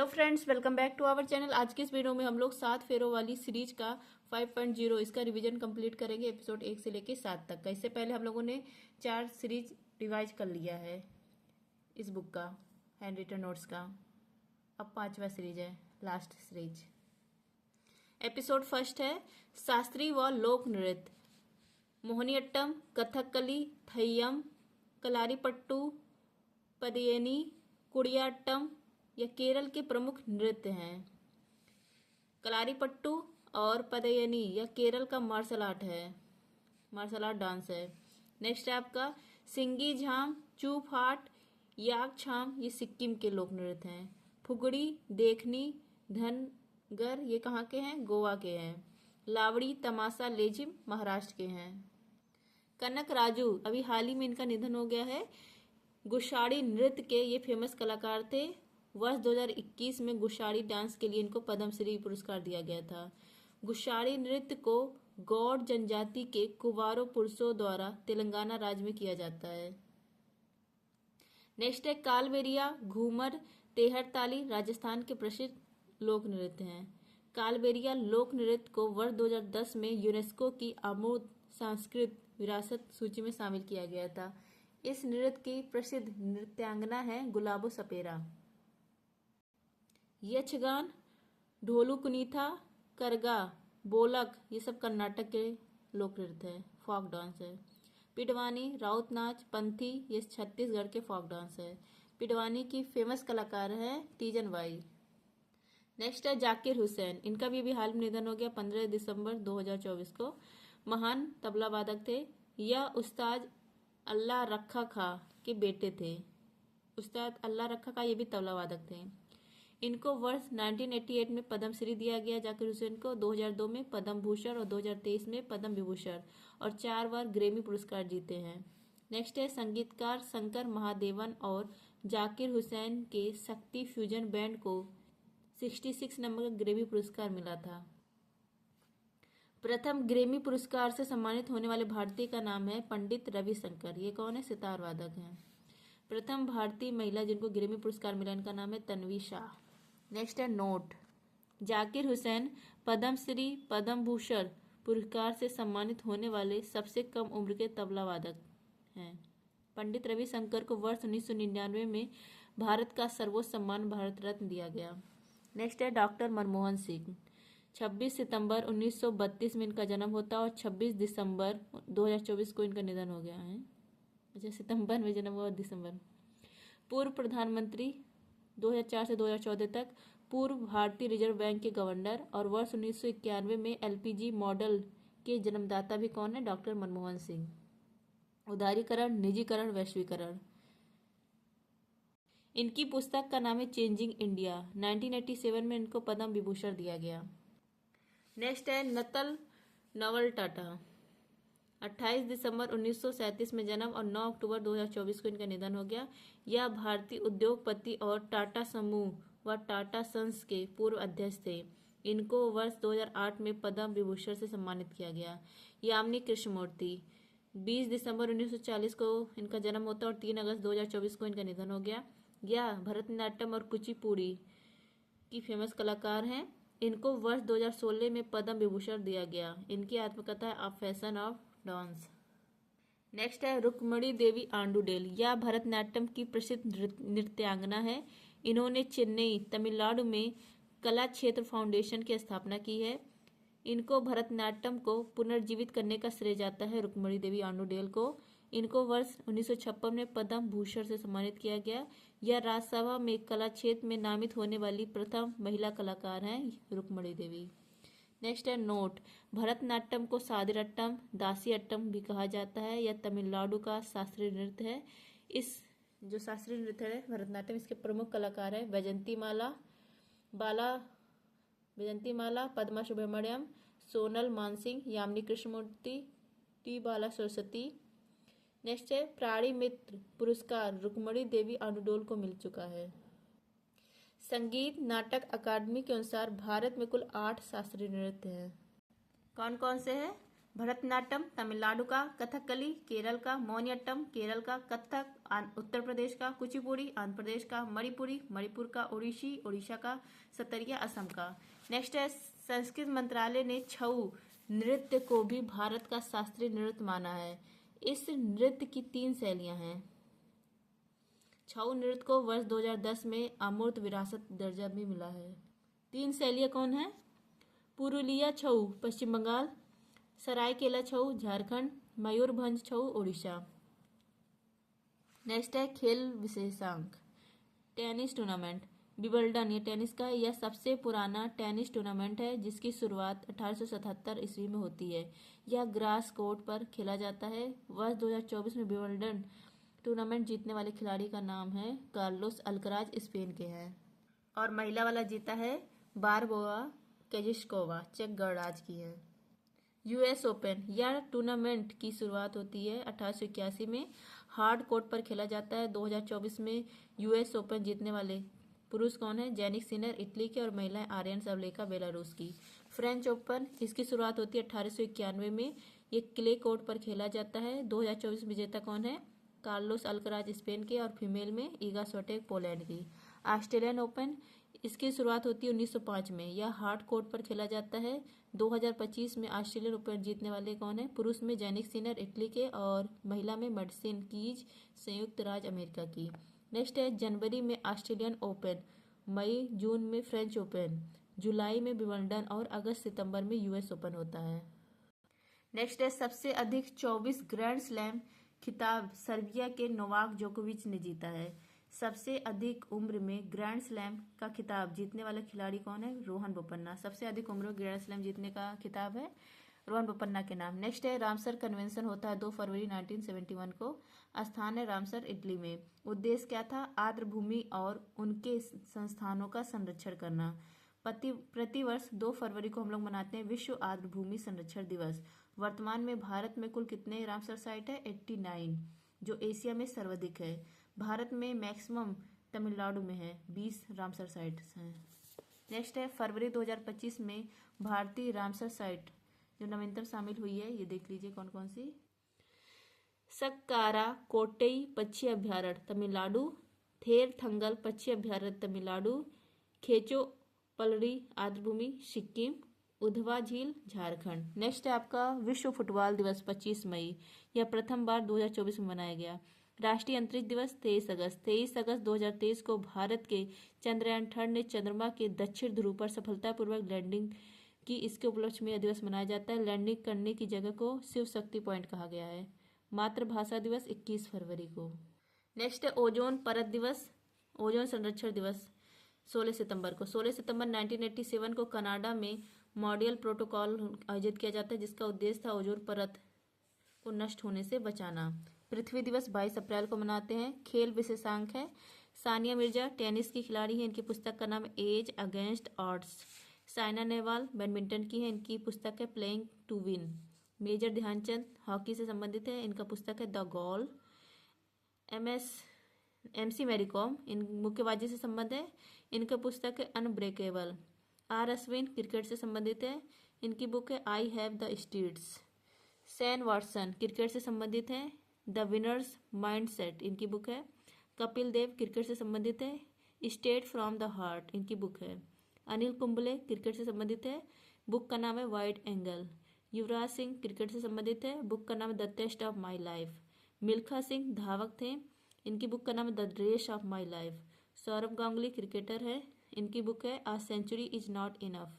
Hello friends, welcome back to our channel. आज की इस वीडियो में हम लोग 7 फेरों वाली सीरीज का 5.0 इसका रिवीजन कंप्लीट करेंगे, एपिसोड 1 से लेके 7 तक का। इससे पहले हम लोगों ने 4 सीरीज रिवाइज कर लिया है इस बुक का, हैंड रिटन नोट्स का। अब 5वां सीरीज है, लास्ट सीरीज। एपिसोड फर्स्ट है शास्त्रीय व लोक नृत्य, मोहिनीअट्टम, कथकली, थय्यम, कलारीपट्टू, पदयनी, कुडियाट्टम यह केरल के प्रमुख नृत्य हैं। कलारीपट्टू और पदयनी यह केरल का मार्शल आर्ट है, मार्शल आर्ट डांस है। नेक्स्ट है आपका सिंगी झाम, चूफाट, याक छाम ये सिक्किम के लोक नृत्य हैं। फुगड़ी, देखनी, धनगर ये कहाँ के हैं? गोवा के हैं। लावड़ी, तमाशा, लेजिम महाराष्ट्र के हैं। कनक राजू, अभी हाल ही में इनका निधन हो गया है। गुशाड़ी नृत्य के ये फेमस कलाकार थे। वर्ष 2021 में गुशाड़ी डांस के लिए इनको पद्मश्री पुरस्कार दिया गया था। गुशाड़ी नृत्य को गौड़ जनजाति के कुंवारों पुरुषों द्वारा तेलंगाना राज्य में किया जाता है। नेक्स्ट है कालबेलिया, घूमर, तेहर ताली राजस्थान के प्रसिद्ध लोक नृत्य हैं। कालबेलिया लोक नृत्य को वर्ष 2010 में यूनेस्को की अमूर्त सांस्कृतिक विरासत सूची में शामिल किया गया था। इस नृत्य की प्रसिद्ध नृत्यांगना है गुलाबो सपेरा। यक्षगान, ढोलू कुनीथा, करगा, बोलक ये सब कर्नाटक के लोक नृत्य है, फोक डांस है। पिडवानी, राउत नाच, पंथी ये छत्तीसगढ़ के फोक डांस है। पिडवानी की फेमस कलाकार है तीजन बाई। नेक्स्ट है जाकिर हुसैन, इनका भी हाल में निधन हो गया 15 दिसंबर 2024 को। महान तबला वादक थे। यह उस्ताद अल्लाह रखा खा के बेटे थे। उस्ताद अल्लाह रखा खा ये भी तबला वादक थे। इनको वर्ष 1988 में पद्मश्री दिया गया। जाकिर हुसैन को 2002 में पद्म भूषण और 2023 में पद्म विभूषण और 4 बार ग्रेमी पुरस्कार जीते हैं। नेक्स्ट है संगीतकार शंकर महादेवन और जाकिर हुसैन के शक्ति फ्यूजन बैंड को 66 नंबर का ग्रेमी पुरस्कार मिला था। प्रथम ग्रेमी पुरस्कार से सम्मानित होने वाले भारतीय का नाम है पंडित रविशंकर। ये कौन है? सितार वादक हैं। प्रथम भारतीय महिला जिनको ग्रेमी पुरस्कार मिला इनका नाम है तन्वी शाह। नेक्स्ट है नोट, जाकिर हुसैन पद्मश्री पद्म भूषण पुरस्कार से सम्मानित होने वाले सबसे कम उम्र के तबला वादक हैं। पंडित रविशंकर को वर्ष 1999 में भारत का सर्वोच्च सम्मान भारत रत्न दिया गया। नेक्स्ट है डॉक्टर मनमोहन सिंह, 26 सितंबर 1932 में इनका जन्म होता और 26 दिसंबर 2024 को इनका निधन हो गया है। अच्छा, सितंबर में जन्म हुआ, दिसंबर। पूर्व प्रधानमंत्री 2004 से 2014 तक, पूर्व भारतीय रिजर्व बैंक के गवर्नर और वर्ष 1991 में एलपीजी मॉडल के जन्मदाता भी कौन है? डॉक्टर मनमोहन सिंह। उदारीकरण, निजीकरण, वैश्वीकरण। इनकी पुस्तक का नाम है चेंजिंग इंडिया। 1987 में इनको पद्म विभूषण दिया गया। नेक्स्ट है नतल नवल टाटा, 28 दिसंबर 1937 में जन्म और 9 अक्टूबर 2024 को इनका निधन हो गया। यह भारतीय उद्योगपति और टाटा समूह व टाटा सन्स के पूर्व अध्यक्ष थे। इनको वर्ष 2008 में पद्म विभूषण से सम्मानित किया गया। यामिनी कृष्णमूर्ति, 20 दिसंबर 1940 को इनका जन्म होता और 3 अगस्त 2024 को इनका निधन हो गया। यह भरतनाट्यम और कुचिपुड़ी की फेमस कलाकार हैं। इनको वर्ष 2016 में पद्म विभूषण दिया गया। इनकी आत्मकथा है a fashion of dance. Next है रुक्मणी देवी आंडुडेल, यह भरतनाट्यम की प्रसिद्ध नृत्यांगना है। इन्होंने चेन्नई तमिलनाडु में कला क्षेत्र फाउंडेशन की स्थापना की है। इनको भरतनाट्यम को पुनर्जीवित करने का श्रेय जाता है रुक्मणी देवी आंडुडेल को। इनको वर्ष 1956 में पद्म भूषण से सम्मानित किया गया। यह राज्यसभा में कला क्षेत्र में नामित होने वाली प्रथम महिला कलाकार हैं रुक्मणी देवी। नेक्स्ट है नोट, भरतनाट्यम को सादिरट्टम, दासी अट्टम भी कहा जाता है। यह तमिलनाडु का शास्त्रीय नृत्य है। इस जो शास्त्रीय नृत्य है भरतनाट्यम, इसके प्रमुख कलाकार हैं वैजंती माला, पद्मा सुब्रमण्यम, सोनल मानसिंह, यामिनी कृष्णमूर्ति, टी बाला सरस्वती। नेक्स्ट है प्राणी मित्र पुरस्कार रुक्मणी देवी आंडुडेल को मिल चुका है। संगीत नाटक अकादमी के अनुसार भारत में कुल 8 शास्त्रीय नृत्य हैं। कौन कौन से हैं? भरतनाट्यम तमिलनाडु का, कथकली केरल का, मोहिनीअट्टम केरल का, कथक उत्तर प्रदेश का, कुचिपुड़ी आंध्र प्रदेश का, मणिपुरी मणिपुर का, ओडिसी ओडिशा का, सतरिया असम का। नेक्स्ट है संस्कृत मंत्रालय ने छऊ नृत्य को भी भारत का शास्त्रीय नृत्य माना है। इस नृत्य की 3 शैलियां हैं। छऊ नृत्य को वर्ष 2010 में अमूर्त विरासत दर्जा भी मिला है। 3 शैलियां कौन है? पुरुलिया छऊ पश्चिम बंगाल, सरायकेला छऊ झारखंड, मयूरभंज छऊ ओडिशा। नेक्स्ट है खेल विशेषांक। Tennis tournament. विंबलडन ये टेनिस का यह सबसे पुराना टेनिस टूर्नामेंट है जिसकी शुरुआत 1877 ईस्वी में होती है। यह ग्रास कोर्ट पर खेला जाता है। वर्ष 2024 में विंबलडन टूर्नामेंट जीतने वाले खिलाड़ी का नाम है कार्लोस अल्कराज, स्पेन के हैं। और महिला वाला जीता है बारबोआ केजिस्कोवा, चेक गणराज्य की है। यूएस ओपन यह टूर्नामेंट की शुरुआत होती है 1881 में। हार्ड कोर्ट पर खेला जाता है। 2024 में यूएस ओपन जीतने वाले पुरुष कौन है? जैनिक सिनर इटली के और महिलाएं आर्यन सबलेका बेलारूस की। फ्रेंच ओपन इसकी शुरुआत होती है 1891 में। ये क्ले कोर्ट पर खेला जाता है। 2024 विजेता कौन है? कार्लोस अल्कराज स्पेन के और फीमेल में ईगा स्विएटेक पोलैंड की। ऑस्ट्रेलियन ओपन इसकी शुरुआत होती है 1905 में। यह हार्ड कोर्ट पर खेला जाता है। 2025 में ऑस्ट्रेलियन ओपन जीतने वाले कौन है? पुरुष में जैनिक सिनर इटली के और महिला में मेडिसिन कीज संयुक्त राज्य अमेरिका की। नेक्स्ट है जनवरी में ऑस्ट्रेलियन ओपन, मई जून में फ्रेंच ओपन, जुलाई में विंबलडन और अगस्त सितंबर में यूएस ओपन होता है। नेक्स्ट है सबसे अधिक 24 ग्रैंड स्लैम खिताब सर्बिया के नोवाक जोकोविच ने जीता है। सबसे अधिक उम्र में ग्रैंड स्लैम का खिताब जीतने वाला खिलाड़ी कौन है? रोहन बोपन्ना। सबसे अधिक उम्र में ग्रैंड स्लैम जीतने का खिताब है रोहन बोपन्ना के नाम। नेक्स्ट है रामसर कन्वेंशन होता है 2 फरवरी 1971 को। स्थान है रामसर इटली में। उद्देश्य क्या था? आर्द्र भूमि और उनके संस्थानों का संरक्षण करना। प्रतिवर्ष 2 फरवरी को हम लोग मनाते हैं विश्व आर्द्र भूमि संरक्षण दिवस। वर्तमान में भारत में कुल कितने रामसर साइट है? 89, जो एशिया में सर्वाधिक है। भारत में मैक्सिमम तमिलनाडु में है, 20 रामसर साइट्स हैं। नेक्स्ट है फरवरी 2025 में भारतीय रामसर साइट जो नवीनतम शामिल हुई है, ये देख लीजिए कौन कौन सी। सक्कारा कोट्टई पक्षी अभ्यारण्य तमिलनाडु, थेर थंगल पक्षी अभ्यारण्य तमिलनाडु, खेचो पलड़ी आर्द्रभूमि सिक्किम, उधवा झील झारखंड। नेक्स्ट है आपका विश्व फुटबॉल दिवस 25 मई। यह प्रथम बार 2024 में मनाया गया। राष्ट्रीय अंतरिक्ष दिवस 23 अगस्त। 23 अगस्त 2023 को भारत के चंद्रयान 3 ने चंद्रमा के दक्षिण ध्रुव पर सफलतापूर्वक लैंडिंग की। इसके उपलक्ष्य में यह दिवस मनाया जाता है। लैंडिंग करने की जगह को शिव शक्ति पॉइंट कहा गया है। मातृभाषा दिवस 21 फरवरी को। नेक्स्ट है ओजोन परत दिवस, ओजोन संरक्षण दिवस 16 सितंबर को। 16 सितंबर 1987 को कनाडा में मॉन्ट्रियल प्रोटोकॉल आयोजित किया जाता है जिसका उद्देश्य था ओजोन परत को नष्ट होने से बचाना। पृथ्वी दिवस 22 अप्रैल को मनाते हैं। खेल विशेषांक है सानिया मिर्जा टेनिस की खिलाड़ी है, इनकी पुस्तक का नाम है ace against odds. Saina Nehwal badminton की है, इनकी पुस्तक है playing to win. Major Dhyan Chand hockey से संबंधित है, इनका पुस्तक है the goal. MC Mary Kom इन मुक्केबाजी से संबंध है, इनका पुस्तक है अनब्रेकेबल। R अश्विन क्रिकेट से संबंधित है, इनकी बुक है I have the streets. Shane Watson cricket से संबंधित है, द विनर्स माइंडसेट इनकी बुक है। कपिल देव क्रिकेट से संबंधित है, स्टेट फ्रॉम द हार्ट इनकी बुक है। अनिल कुंबले क्रिकेट से संबंधित है, बुक का नाम है wide angle. Yuvraj Singh cricket से संबंधित है, बुक का नाम है the test of my life. Milkha Singh धावक थे, इनकी बुक का नाम है the race of my life. Saurav Ganguly cricketer है, इनकी बुक है a century is not enough.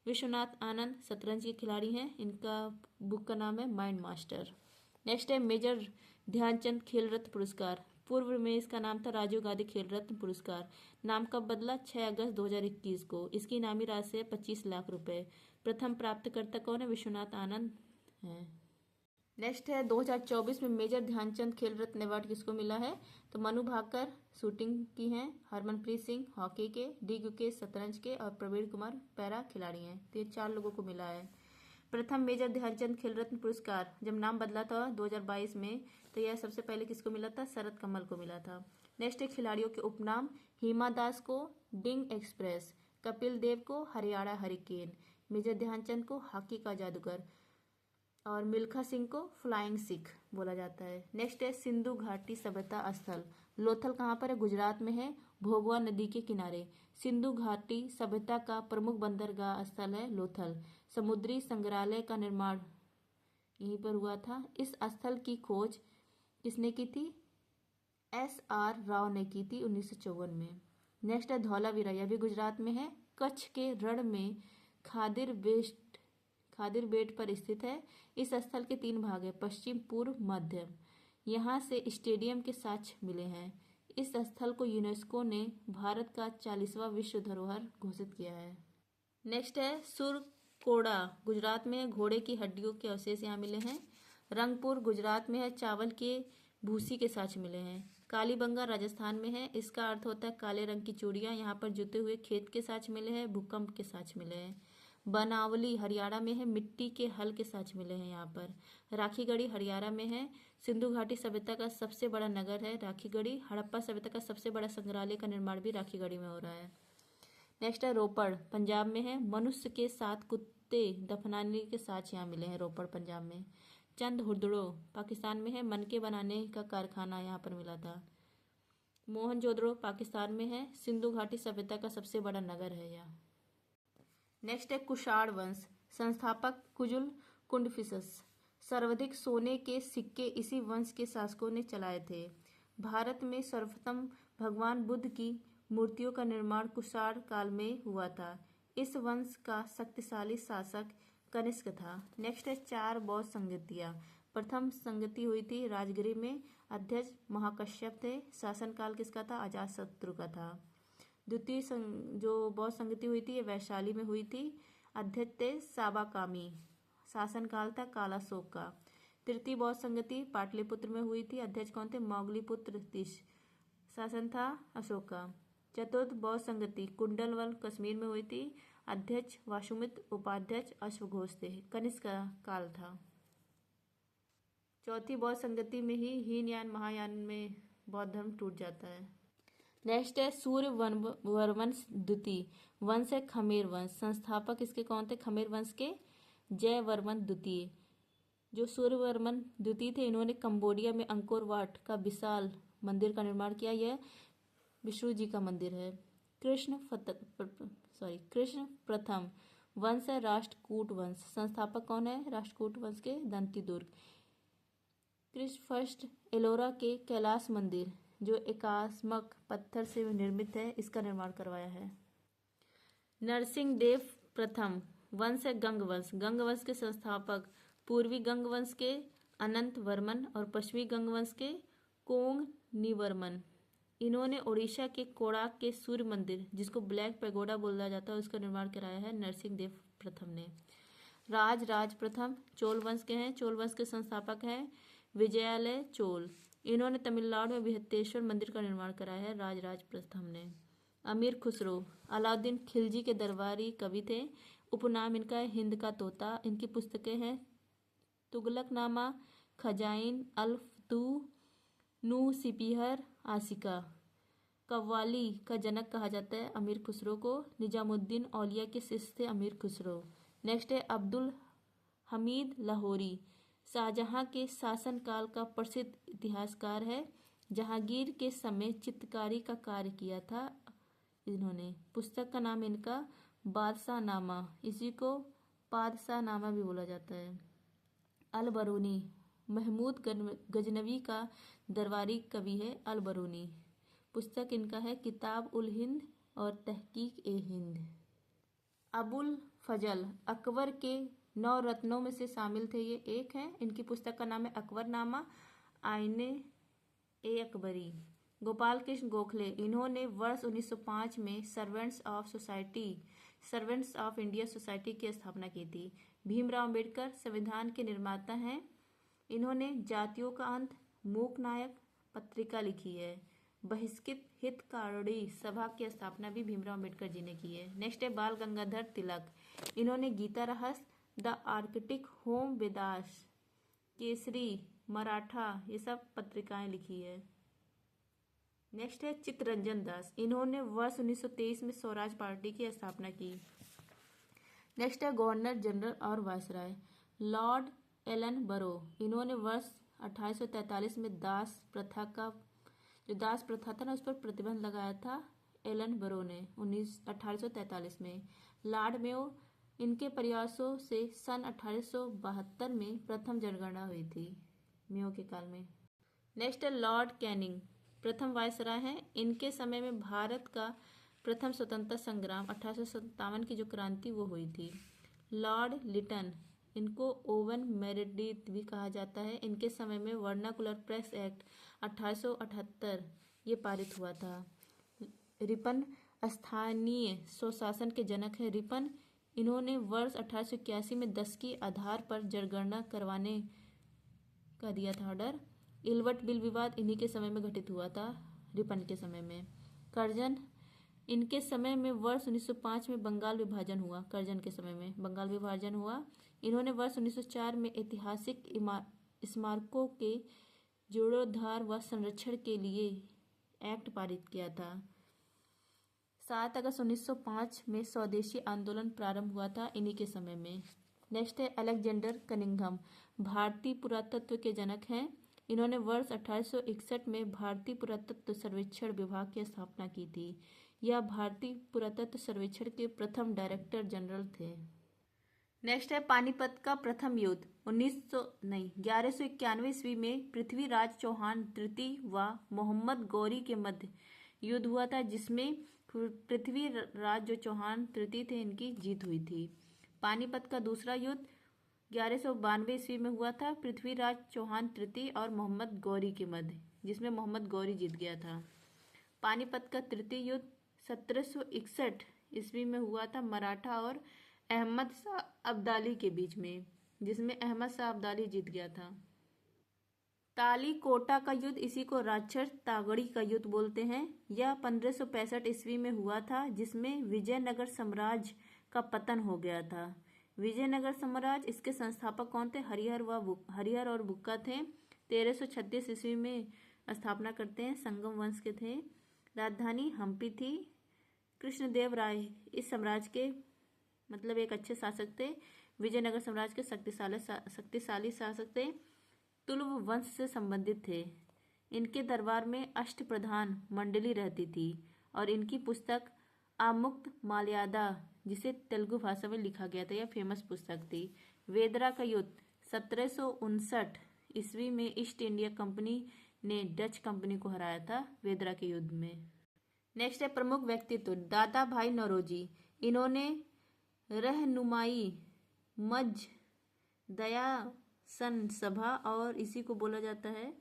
Vishwanath Anand शतरंज के खिलाड़ी हैं, इनका बुक का नाम है माइंड मास्टर। नेक्स्ट है मेजर ध्यानचंद खेल रत्न पुरस्कार। पूर्व में इसका नाम था राजीव गांधी खेल रत्न पुरस्कार। नाम कब बदला? 6 अगस्त 2021 को। इसकी इनामी राशि है 25 लाख रुपए। प्रथम प्राप्तकर्ता कौन है? विश्वनाथ आनंद है। नेक्स्ट है 2024 में मेजर ध्यानचंद खेल रत्न अवार्ड किसको मिला है? तो मनु भाकर शूटिंग की हैं, हरमनप्रीत सिंह हॉकी के, डी गुकेश शतरंज के और प्रवीण कुमार पैरा खिलाड़ी हैं। तो ये 4 लोगों को मिला है। प्रथम मेजर ध्यानचंद खेल रत्न पुरस्कार जब नाम बदला था 2022 में, तो यह सबसे पहले किसको मिला था? शरद कमल को मिला था। नेक्स्ट है खिलाड़ियों के उपनाम। हिमा दास को डिंग एक्सप्रेस, कपिल देव को हरियाणा हरिकेन, मेजर ध्यानचंद को हॉकी का जादूगर और मिल्खा सिंह को फ्लाइंग सिख बोला जाता है। नेक्स्ट है सिंधु घाटी सभ्यता स्थल। लोथल कहाँ पर है? गुजरात में है, भोगवा नदी के किनारे। सिंधु घाटी सभ्यता का प्रमुख बंदरगाह स्थल है लोथल। समुद्री संग्रहालय का निर्माण यहीं पर हुआ था। इस स्थल की खोज किसने की थी? SR राव ने की थी 1954 में। नेक्स्ट है धौलावीरा, यह भी गुजरात में है। कच्छ के रण में खादिर बेट पर स्थित है। इस स्थल के 3 भाग है, पश्चिम, पूर्व, मध्य। यहाँ से स्टेडियम के साक्ष्य मिले हैं। इस स्थल को यूनेस्को ने भारत का 40वां विश्व धरोहर घोषित किया है। नेक्स्ट है सुरकोड़ा, गुजरात में है। घोड़े की हड्डियों के अवशेष यहाँ मिले हैं। रंगपुर गुजरात में है, चावल के भूसी के साक्ष्य मिले हैं। कालीबंगा राजस्थान में है, इसका अर्थ होता है काले रंग की चूड़ियाँ। यहाँ पर जुते हुए खेत के साक्ष्य मिले हैं, भूकंप के साक्ष्य मिले हैं। बनावली हरियाणा में है, मिट्टी के हल के साक्ष्य मिले हैं यहाँ पर। राखीगढ़ी हरियाणा में है, सिंधु घाटी सभ्यता का सबसे बड़ा नगर है राखीगढ़ी। हड़प्पा सभ्यता का सबसे बड़ा संग्रहालय का निर्माण भी राखीगढ़ी में हो रहा है। नेक्स्ट है रोपड़, पंजाब में है। मनुष्य के साथ कुत्ते दफनाने के साक्ष्य यहाँ मिले हैं रोपड़ पंजाब में। चंद हुदड़ो पाकिस्तान में है, मनके बनाने का कारखाना यहाँ पर मिला था। मोहनजोदड़ो पाकिस्तान में है, सिंधु घाटी सभ्यता का सबसे बड़ा नगर है यह। नेक्स्ट है कुषाण वंश, संस्थापक कुजुल कुंडफिसस। सर्वाधिक सोने के सिक्के इसी वंश के शासकों ने चलाए थे। भारत में सर्वप्रथम भगवान बुद्ध की मूर्तियों का निर्माण कुषाण काल में हुआ था। इस वंश का शक्तिशाली शासक कनिष्क था। नेक्स्ट है 4 बौद्ध संगतियाँ। प्रथम संगति हुई थी राजगिरी में, अध्यक्ष महाकश्यप थे। शासनकाल किसका था? अजातशत्रु का था। द्वितीय जो बौद्ध संगति हुई थी ये वैशाली में हुई थी, अध्यक्ष थे साबाकामी। शासनकाल था कालाशोक का। तृतीय बौद्ध संगति पाटलिपुत्र में हुई थी, अध्यक्ष कौन थे? मौगलीपुत्र तीस। शासन था अशोक का। चतुर्थ बौद्ध संगति कुंडलवल कश्मीर में हुई थी, अध्यक्ष वासुमित्र, उपाध्यक्ष अश्वघोष थे। कनिष्क का काल था। चौथी बौद्ध संगति में ही हीनयान महायान में बौद्ध धर्म टूट जाता है। नेक्स्ट है सूर्यवर्मन द्वितीय, वंश है खमेर वंश। संस्थापक इसके कौन थे? खमेर वंश के जयवर्मन द्वितीय। जो सूर्यवर्मन द्वितीय थे इन्होंने कंबोडिया में अंकोर वाट का विशाल मंदिर का निर्माण किया। यह विष्णु जी का मंदिर है। कृष्ण प्रथम वंश है राष्ट्रकूट वंश। संस्थापक कौन है? राष्ट्रकूट वंश के दंतीदुर्ग। कृष्ण फर्स्ट एलोरा के कैलाश मंदिर जो एकास्मक पत्थर से निर्मित है, इसका निर्माण करवाया है। नरसिंह देव प्रथम वंश है गंग वंश। गंग वंश के संस्थापक पूर्वी गंग वंश के अनंत वर्मन और पश्चिमी गंग वंश के कोंग निवर्मन। इन्होंने उड़ीसा के कोणार्क के सूर्य मंदिर जिसको ब्लैक पैगोडा बोला जाता है उसका निर्माण कराया है नरसिंह देव प्रथम ने। राज प्रथम चोल वंश के हैं। चोल वंश के संस्थापक हैं विजयालय चोल। इन्होंने तमिलनाडु में बृहत्तेश्वर मंदिर का निर्माण कराया है राज प्रथम ने। अमीर खुसरो अलाउद्दीन खिलजी के दरबारी कवि थे। उपनाम इनका है हिंद का तोता। इनकी पुस्तकें हैं तुगलकनामा, खजाइन, अल्फतू, नू सिपीहर, आशिका। कव्वाली का जनक कहा जाता है अमीर खुसरो को। निजामुद्दीन औलिया के शिष्य थे अमीर खुसरो। नेक्स्ट है अब्दुल हमीद लाहौरी, शाहजहां के शासनकाल का प्रसिद्ध इतिहासकार है। जहांगीर के समय चित्रकारी का कार्य किया था इन्होंने। पुस्तक का नाम इनका बादशाह नामा, इसी को पादशाह नामा भी बोला जाता है। अल बरूनी महमूद गजनवी का दरबारी कवि है अल बरूनी। पुस्तक इनका है किताब उल हिंद और तहकीक ए हिंद। अबुल फजल अकबर के 9 रत्नों में से शामिल थे, ये एक हैं। इनकी पुस्तक का नाम है अकबरनामा आईने ए अकबरी। गोपाल कृष्ण गोखले इन्होंने वर्ष 1905 में सर्वेंट्स ऑफ इंडिया सोसाइटी की स्थापना की थी। भीमराव अंबेडकर संविधान के निर्माता हैं। इन्होंने जातियों का अंत, मूक नायक पत्रिका लिखी है। बहिष्कृत हितकारी सभा की स्थापना भी भीमराव अंबेडकर जी ने की है। नेक्स्ट है बाल गंगाधर तिलक। इन्होंने गीता रहस्य, the Arctic home, Vedas, Kesari, Maratha ये सब पत्रिकाएं लिखी है। नेक्स्ट है चित्तरंजन दास। इन्होंने वर्ष 1923 में स्वराज पार्टी की स्थापना की। नेक्स्ट है गवर्नर जनरल और वायसराय। लॉर्ड एलन बरो, इन्होंने वर्ष 1843 में दास प्रथा था ना, उस पर प्रतिबंध लगाया था एलन बरो ने 1843 में। लॉर्ड मेयो, इनके प्रयासों से सन 1872 में प्रथम जनगणना हुई थी, मेयो के काल में। नेक्स्ट है लॉर्ड कैनिंग, प्रथम वायसराय हैं। इनके समय में भारत का प्रथम स्वतंत्रता संग्राम 1857 की जो क्रांति वो हुई थी। लॉर्ड लिटन, इनको ओवन मेरेडिथ भी कहा जाता है। इनके समय में वर्नाकुलर प्रेस एक्ट 1878 ये पारित हुआ था। रिपन स्थानीय स्वशासन के जनक हैं। रिपन, इन्होंने वर्ष 1881 में 10 के आधार पर जनगणना करवाने का दिया था ऑर्डर। इल्बर्ट बिल विवाद इन्हीं के समय में घटित हुआ था, रिपन के समय में। कर्जन, इनके समय में वर्ष 1905 में बंगाल विभाजन हुआ। कर्जन के समय में बंगाल विभाजन हुआ। इन्होंने वर्ष 1904 में ऐतिहासिक स्मारकों के जीर्णोद्धार व संरक्षण के लिए एक्ट पारित किया था। 7 अगस्त 1905 में स्वदेशी आंदोलन प्रारंभ हुआ था इन्हीं के समय में। नेक्स्ट है अलेक्जेंडर कनिंघम, भारतीय पुरातत्व के जनक हैं। इन्होंने वर्ष 1861 में भारतीय पुरातत्व सर्वेक्षण विभाग की स्थापना की थी। यह भारतीय पुरातत्व सर्वेक्षण के प्रथम डायरेक्टर जनरल थे। नेक्स्ट है पानीपत का प्रथम युद्ध 1191 ईस्वी में पृथ्वीराज चौहान तृतीय व मोहम्मद गौरी के मध्य युद्ध हुआ था, जिसमें पृथ्वीराज जो चौहान तृतीय थे इनकी जीत हुई थी। पानीपत का दूसरा युद्ध 1192 ईस्वी में हुआ था, पृथ्वीराज चौहान तृतीय और मोहम्मद गौरी के मध्य, जिसमें मोहम्मद गौरी जीत गया था। पानीपत का तृतीय युद्ध 1761 ईस्वी में हुआ था, मराठा और अहमद शाह अब्दाली के बीच में, जिसमें अहमद शाह अब्दाली जीत गया था। तालीकोटा का युद्ध, इसी को राक्षस तागड़ी का युद्ध बोलते हैं। यह 1565 ईस्वी में हुआ था, जिसमें विजयनगर साम्राज्य का पतन हो गया था। विजयनगर साम्राज्य, इसके संस्थापक कौन थे? हरिहर और बुक्का थे। 1336 ईस्वी में स्थापना करते हैं, संगम वंश के थे। राजधानी हम्पी थी। कृष्णदेव राय इस साम्राज्य के मतलब एक अच्छे शासक थे। विजयनगर साम्राज्य के शक्तिशाली शासक थे। तुलुव वंश से संबंधित थे। इनके दरबार में अष्टप्रधान मंडली रहती थी और इनकी पुस्तक आमुक्त माल्यादा, जिसे तेलुगु भाषा में लिखा गया था, यह फेमस पुस्तक थी। वेदरा का युद्ध 1759 ईस्वी में ईस्ट इंडिया कंपनी ने डच कंपनी को हराया था वेदरा के युद्ध में। नेक्स्ट है प्रमुख व्यक्तित्व, दादा भाई नौरोजी। इन्होंने रहनुमाई मज दयासन सभा और इसी को बोला जाता है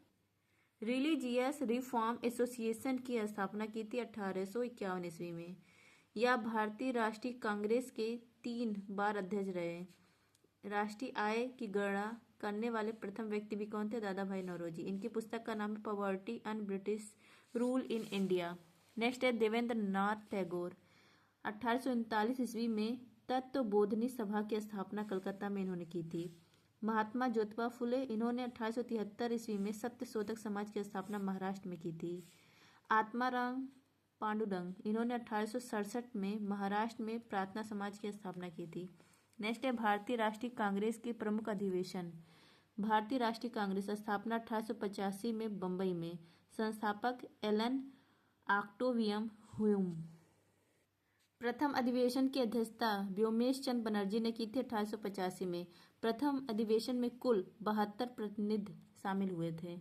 रिलीजियस रिफॉर्म एसोसिएशन की स्थापना की थी 1851 ईस्वी में। यह भारतीय राष्ट्रीय कांग्रेस के 3 बार अध्यक्ष रहे। राष्ट्रीय आय की गणना करने वाले प्रथम व्यक्ति भी कौन थे? दादा भाई नौरोजी। इनकी पुस्तक का नाम है poverty and British rule in India. Next है देवेंद्र नाथ टैगोर। 1839 ईस्वी में तत्वबोधिनी सभा की स्थापना कलकत्ता में इन्होंने की थी। महात्मा ज्योतिबा फुले, इन्होंने 1873 ईस्वी में सत्यशोधक समाज की स्थापना महाराष्ट्र में की थी। आत्माराम पांडुरंग, इन्होंने 1867 में महाराष्ट्र में प्रार्थना समाज की स्थापना की थी। नेक्स्ट है भारतीय राष्ट्रीय कांग्रेस के प्रमुख अधिवेशन। भारतीय राष्ट्रीय कांग्रेस स्थापना 1885 में बम्बई में। संस्थापक एलन ऑक्टेवियम ह्यूम। प्रथम अधिवेशन की अध्यक्षता व्योमेश चंद्र बनर्जी ने की थी 1885 में। प्रथम अधिवेशन में कुल 72 प्रतिनिधि शामिल हुए थे।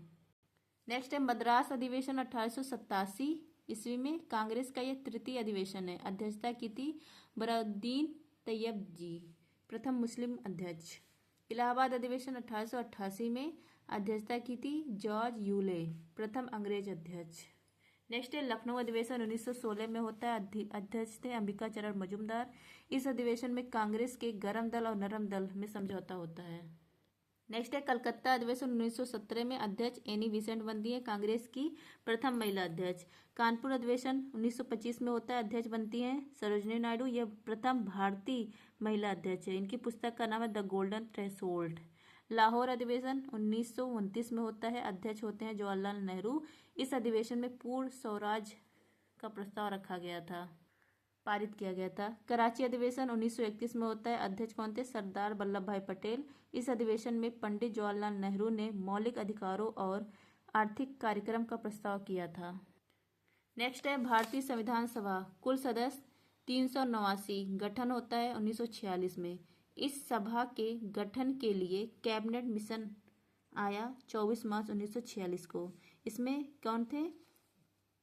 नेक्स्ट है मद्रास अधिवेशन 1887 ईस्वी में। कांग्रेस का यह तृतीय अधिवेशन है। अध्यक्षता की थी बराउद्दीन तैयब जी, प्रथम मुस्लिम अध्यक्ष। इलाहाबाद अधिवेशन 1888 में। अध्यक्षता की थी जॉर्ज यूले, प्रथम अंग्रेज अध्यक्ष। नेक्स्ट है लखनऊ अधिवेशन 1916 में होता है। अध्यक्ष थे अंबिका चरण मजूमदार। इस अधिवेशन में कांग्रेस के गरम दल और नरम दल में समझौता होता है। नेक्स्ट है कलकत्ता अधिवेशन 1917 में। अध्यक्ष एनी बेसेंट बनती है, कांग्रेस की प्रथम महिला अध्यक्ष। कानपुर अधिवेशन 1925 में होता है। अध्यक्ष बनती हैं सरोजिनी नायडू, यह प्रथम भारतीय महिला अध्यक्ष है। इनकी पुस्तक का नाम है द गोल्डन थ्रेशोल्ड। लाहौर अधिवेशन 1929 में होता है। अध्यक्ष होते हैं जवाहरलाल नेहरू। इस अधिवेशन में पूर्ण स्वराज का प्रस्ताव रखा गया था। पारित किया गया था। कराची अधिवेशन 1931 में होता है। अध्यक्ष कौन थे? सरदार वल्लभ भाई पटेल। इस अधिवेशन में पंडित जवाहरलाल नेहरू ने मौलिक अधिकारों और आर्थिक कार्यक्रम का प्रस्ताव किया था। नेक्स्ट है भारतीय संविधान सभा। कुल सदस्य 389। गठन होता है 1946 में। इस सभा के गठन के लिए कैबिनेट मिशन आया 24 मार्च 1946 को। इसमें कौन थे?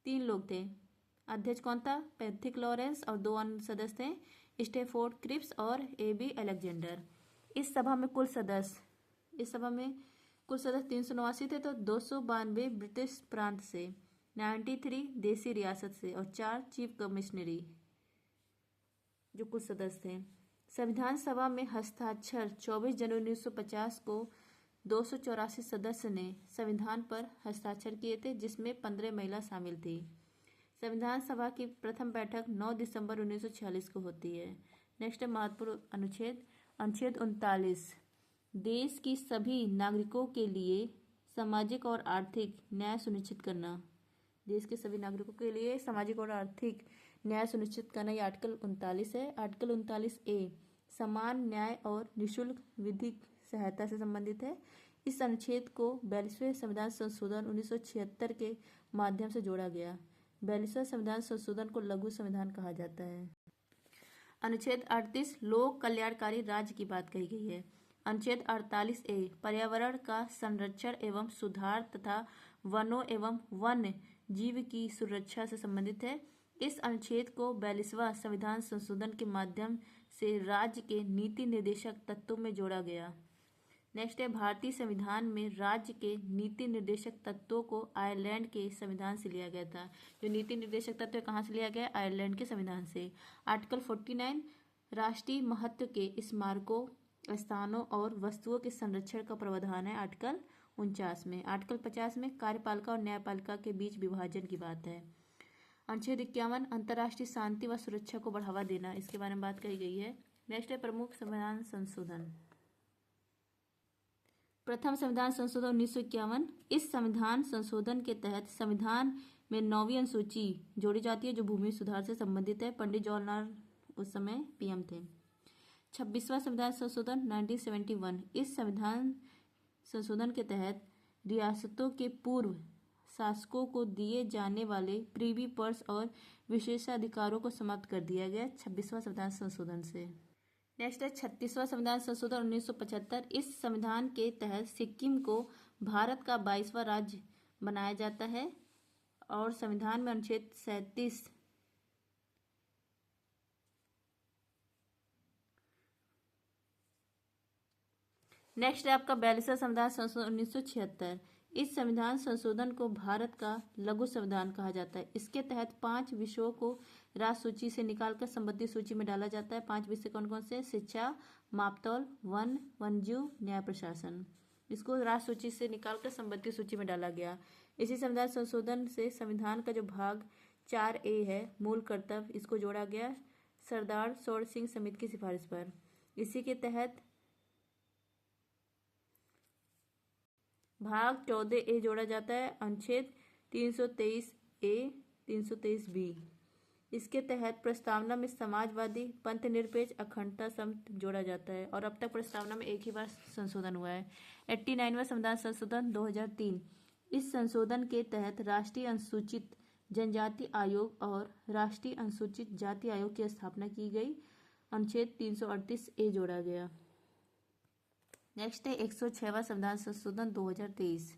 3 लोग थे। अध्यक्ष कौन था? पैथिक लॉरेंस, और 2 अन्य सदस्य थे, स्टेफोर्ड क्रिप्स और AB अलेक्जेंडर। इस सभा में कुल सदस्य 389 थे, तो 292 ब्रिटिश प्रांत से, 93 देसी रियासत से और 4 चीफ कमिश्नरी जो कुल सदस्य थे। संविधान सभा में हस्ताक्षर 24 जनवरी 1950 को 284 सदस्य ने संविधान पर हस्ताक्षर किए थे, जिसमें 15 महिला शामिल थी। संविधान सभा की प्रथम बैठक 9 दिसंबर 1946 को होती है। नेक्स्ट है महत्वपूर्ण अनुच्छेद। अनुच्छेद 39। देश की सभी नागरिकों के लिए सामाजिक और आर्थिक न्याय सुनिश्चित करना। देश के सभी नागरिकों के लिए सामाजिक और आर्थिक न्याय सुनिश्चित करना, ये आर्टिकल 39 है। आर्टिकल 39A समान न्याय और निःशुल्क विधिक सहायता से संबंधित है। इस अनुच्छेद को 42वें संविधान संशोधन 1976 के माध्यम से जोड़ा गया। 42वां संविधान संशोधन को लघु संविधान कहा जाता है। अनुच्छेद 38 लोक कल्याणकारी राज्य की बात कही गई है। अनुच्छेद 48A पर्यावरण का संरक्षण एवं सुधार तथा वनों एवं वन्य जीव की सुरक्षा से संबंधित है। इस अनुच्छेद को 42वां संविधान संशोधन के माध्यम से राज्य के नीति निर्देशक तत्वों में जोड़ा गया। नेक्स्ट है भारतीय संविधान में राज्य के नीति निर्देशक तत्वों को आयरलैंड के संविधान से लिया गया था। जो नीति निर्देशक तत्व कहाँ से लिया गया? आयरलैंड के संविधान से। आर्टिकल 49 राष्ट्रीय महत्व के स्मारकों, स्थानों और वस्तुओं के संरक्षण का प्रावधान है आर्टिकल 49 में। आर्टिकल 50 में कार्यपालिका और न्यायपालिका के बीच विभाजन की बात है। अनुच्छेद 51 अंतर्राष्ट्रीय शांति व सुरक्षा को बढ़ावा देना, इसके बारे में बात कही गई है। नेक्स्ट है प्रमुख संविधान संशोधन। प्रथम संविधान संशोधन 1951। इस संविधान संशोधन के तहत संविधान में 9वीं अनुसूची जोड़ी जाती है, जो भूमि सुधार से संबंधित है। पंडित जवाहरलाल उस समय PM थे। 26वां संविधान संशोधन 1971। इस संविधान संशोधन के तहत रियासतों के पूर्व शासकों को दिए जाने वाले प्रीवी पर्स और विशेषाधिकारों को समाप्त कर दिया गया 26वां संविधान संशोधन से। नेक्स्ट है 36वां संविधान संशोधन 1975। इस संविधान के तहत सिक्किम को भारत का 22वां राज्य बनाया जाता है और संविधान में अनुच्छेद 37 नेक्स्ट है आपका 42वां संविधान संशोधन 1976। इस संविधान संशोधन को भारत का लघु संविधान कहा जाता है। इसके तहत 5 विषयों को राज्य सूची से निकालकर संबंधित सूची में डाला जाता है। 5 विषय कौन कौन से? शिक्षा, मापतौल, वन, वन्यजीव, न्याय प्रशासन। इसको राज्य सूची से निकालकर संबंधित सूची में डाला गया। इसी संविधान संशोधन से संविधान का जो भाग 4A है मूल कर्तव्य, इसको जोड़ा गया सरदार सौर सिंह समिति की सिफारिश पर। इसी के तहत भाग 14A जोड़ा जाता है, अनुच्छेद 323A 323B। इसके तहत प्रस्तावना में समाजवादी, पंथ निरपेक्ष, अखंडता शब्द जोड़ा जाता है और अब तक प्रस्तावना में एक ही बार संशोधन हुआ है। 89वां संविधान संशोधन 2003। इस संशोधन के तहत राष्ट्रीय अनुसूचित जनजाति आयोग और राष्ट्रीय अनुसूचित जाति आयोग की स्थापना की गई। अनुच्छेद 338A जोड़ा गया। नेक्स्ट है 106वां संविधान संशोधन 2023।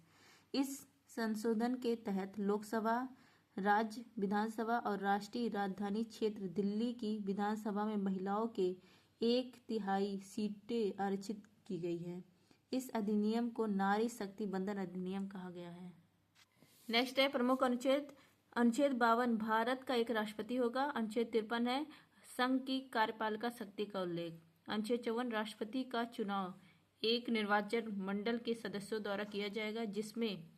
इस संशोधन के तहत लोकसभा, राज्य विधानसभा और राष्ट्रीय राजधानी क्षेत्र दिल्ली की विधानसभा में महिलाओं के 1/3 सीटें आरक्षित की गई है। इस अधिनियम को नारी शक्ति बंधन अधिनियम कहा गया है। नेक्स्ट है प्रमुख अनुच्छेद। अनुच्छेद 52 भारत का एक राष्ट्रपति होगा। अनुच्छेद 53 है संघ की कार्यपालिका शक्ति का उल्लेख। अनुच्छेद 54 राष्ट्रपति का चुनाव एक निर्वाचन मंडल के सदस्यों द्वारा किया जाएगा, जिसमें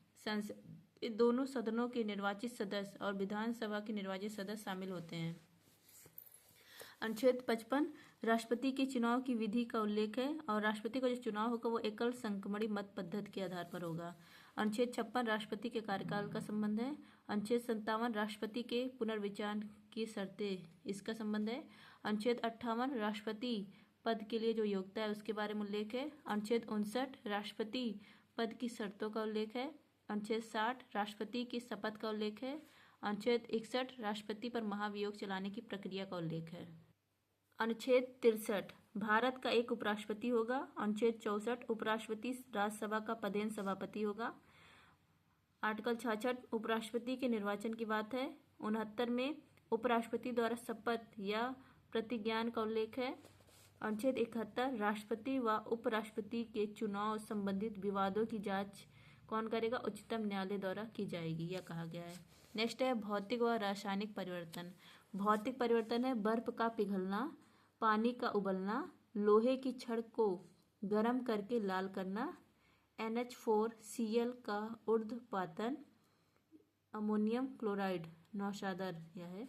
दोनों सदनों के निर्वाचित सदस्य और विधानसभा के निर्वाचित सदस्य शामिल होते हैं। अनुच्छेद 55 राष्ट्रपति के चुनाव की विधि का उल्लेख है और राष्ट्रपति का जो चुनाव होगा वो एकल संक्रमणी मत पद्धति के आधार पर होगा। अनुच्छेद 56 राष्ट्रपति के कार्यकाल का संबंध है। अनुच्छेद 57 राष्ट्रपति के पुनर्विचार की शर्तें इसका संबंध है। अनुच्छेद 58 राष्ट्रपति पद के लिए जो योग्यता है उसके बारे में उल्लेख है। अनुच्छेद 59 राष्ट्रपति पद की शर्तों का उल्लेख है। अनुच्छेद 60 राष्ट्रपति की शपथ का उल्लेख है। अनुच्छेद 61 राष्ट्रपति पर महाभियोग चलाने की प्रक्रिया का उल्लेख है। अनुच्छेद 63 भारत का एक उपराष्ट्रपति होगा। अनुच्छेद 64 उपराष्ट्रपति राज्यसभा का पदेन सभापति होगा। आर्टिकल 66 उपराष्ट्रपति के निर्वाचन की बात है। 69 में उपराष्ट्रपति द्वारा शपथ या प्रतिज्ञान का उल्लेख है। अनुच्छेद 71 राष्ट्रपति व उपराष्ट्रपति के चुनाव संबंधित विवादों की जांच कौन करेगा? उच्चतम न्यायालय द्वारा की जाएगी, यह कहा गया है। नेक्स्ट है भौतिक व रासायनिक परिवर्तन। भौतिक परिवर्तन है बर्फ का पिघलना, पानी का उबलना, लोहे की छड़ को गर्म करके लाल करना, NH4Cl का ऊर्ध्वपातन, अमोनियम क्लोराइड नौशादर यह है।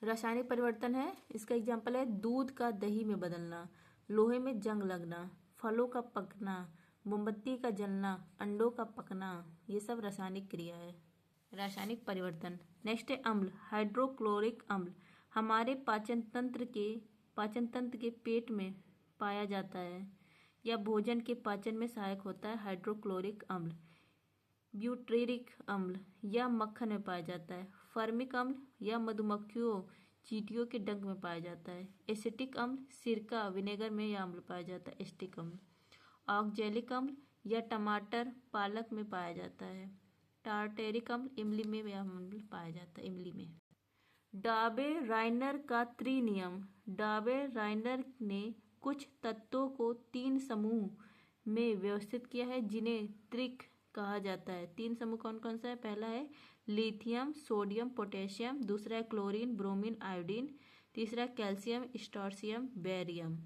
रासायनिक परिवर्तन है, इसका एग्जाम्पल है दूध का दही में बदलना, लोहे में जंग लगना, फलों का पकना, मोमबत्ती का जलना, अंडों का पकना, ये सब रासायनिक क्रिया है। रासायनिक परिवर्तन। नेक्स्ट है अम्ल। हाइड्रोक्लोरिक अम्ल हमारे पाचन तंत्र के पेट में पाया जाता है या भोजन के पाचन में सहायक होता है। हाइड्रोक्लोरिक अम्ल। ब्यूटेरिक अम्ल या मक्खन में पाया जाता है। फर्मिक अम्ल या मधुमक्खियों चींटियों के डंक में पाया जाता है। एसिटिक अम्ल सिरका विनेगर में यह अम्ल पाया जाता है। एसिटिक अम्ल। ऑक्जेलिक अम्ल या टमाटर पालक में पाया जाता है। टार्टेरिक अम्ल इमली में यह अम्ल पाया जाता है। इमली में। डाबे राइनर का त्रिनियम। डाबे राइनर ने कुछ तत्वों को 3 समूह में व्यवस्थित किया है जिन्हें त्रिक कहा जाता है। 3 समूह कौन कौन सा है? पहला है लिथियम, सोडियम, पोटेशियम। दूसरा है क्लोरीन, ब्रोमीन, आयोडीन। तीसरा है कैल्शियम, स्ट्रोंशियम, बेरियम।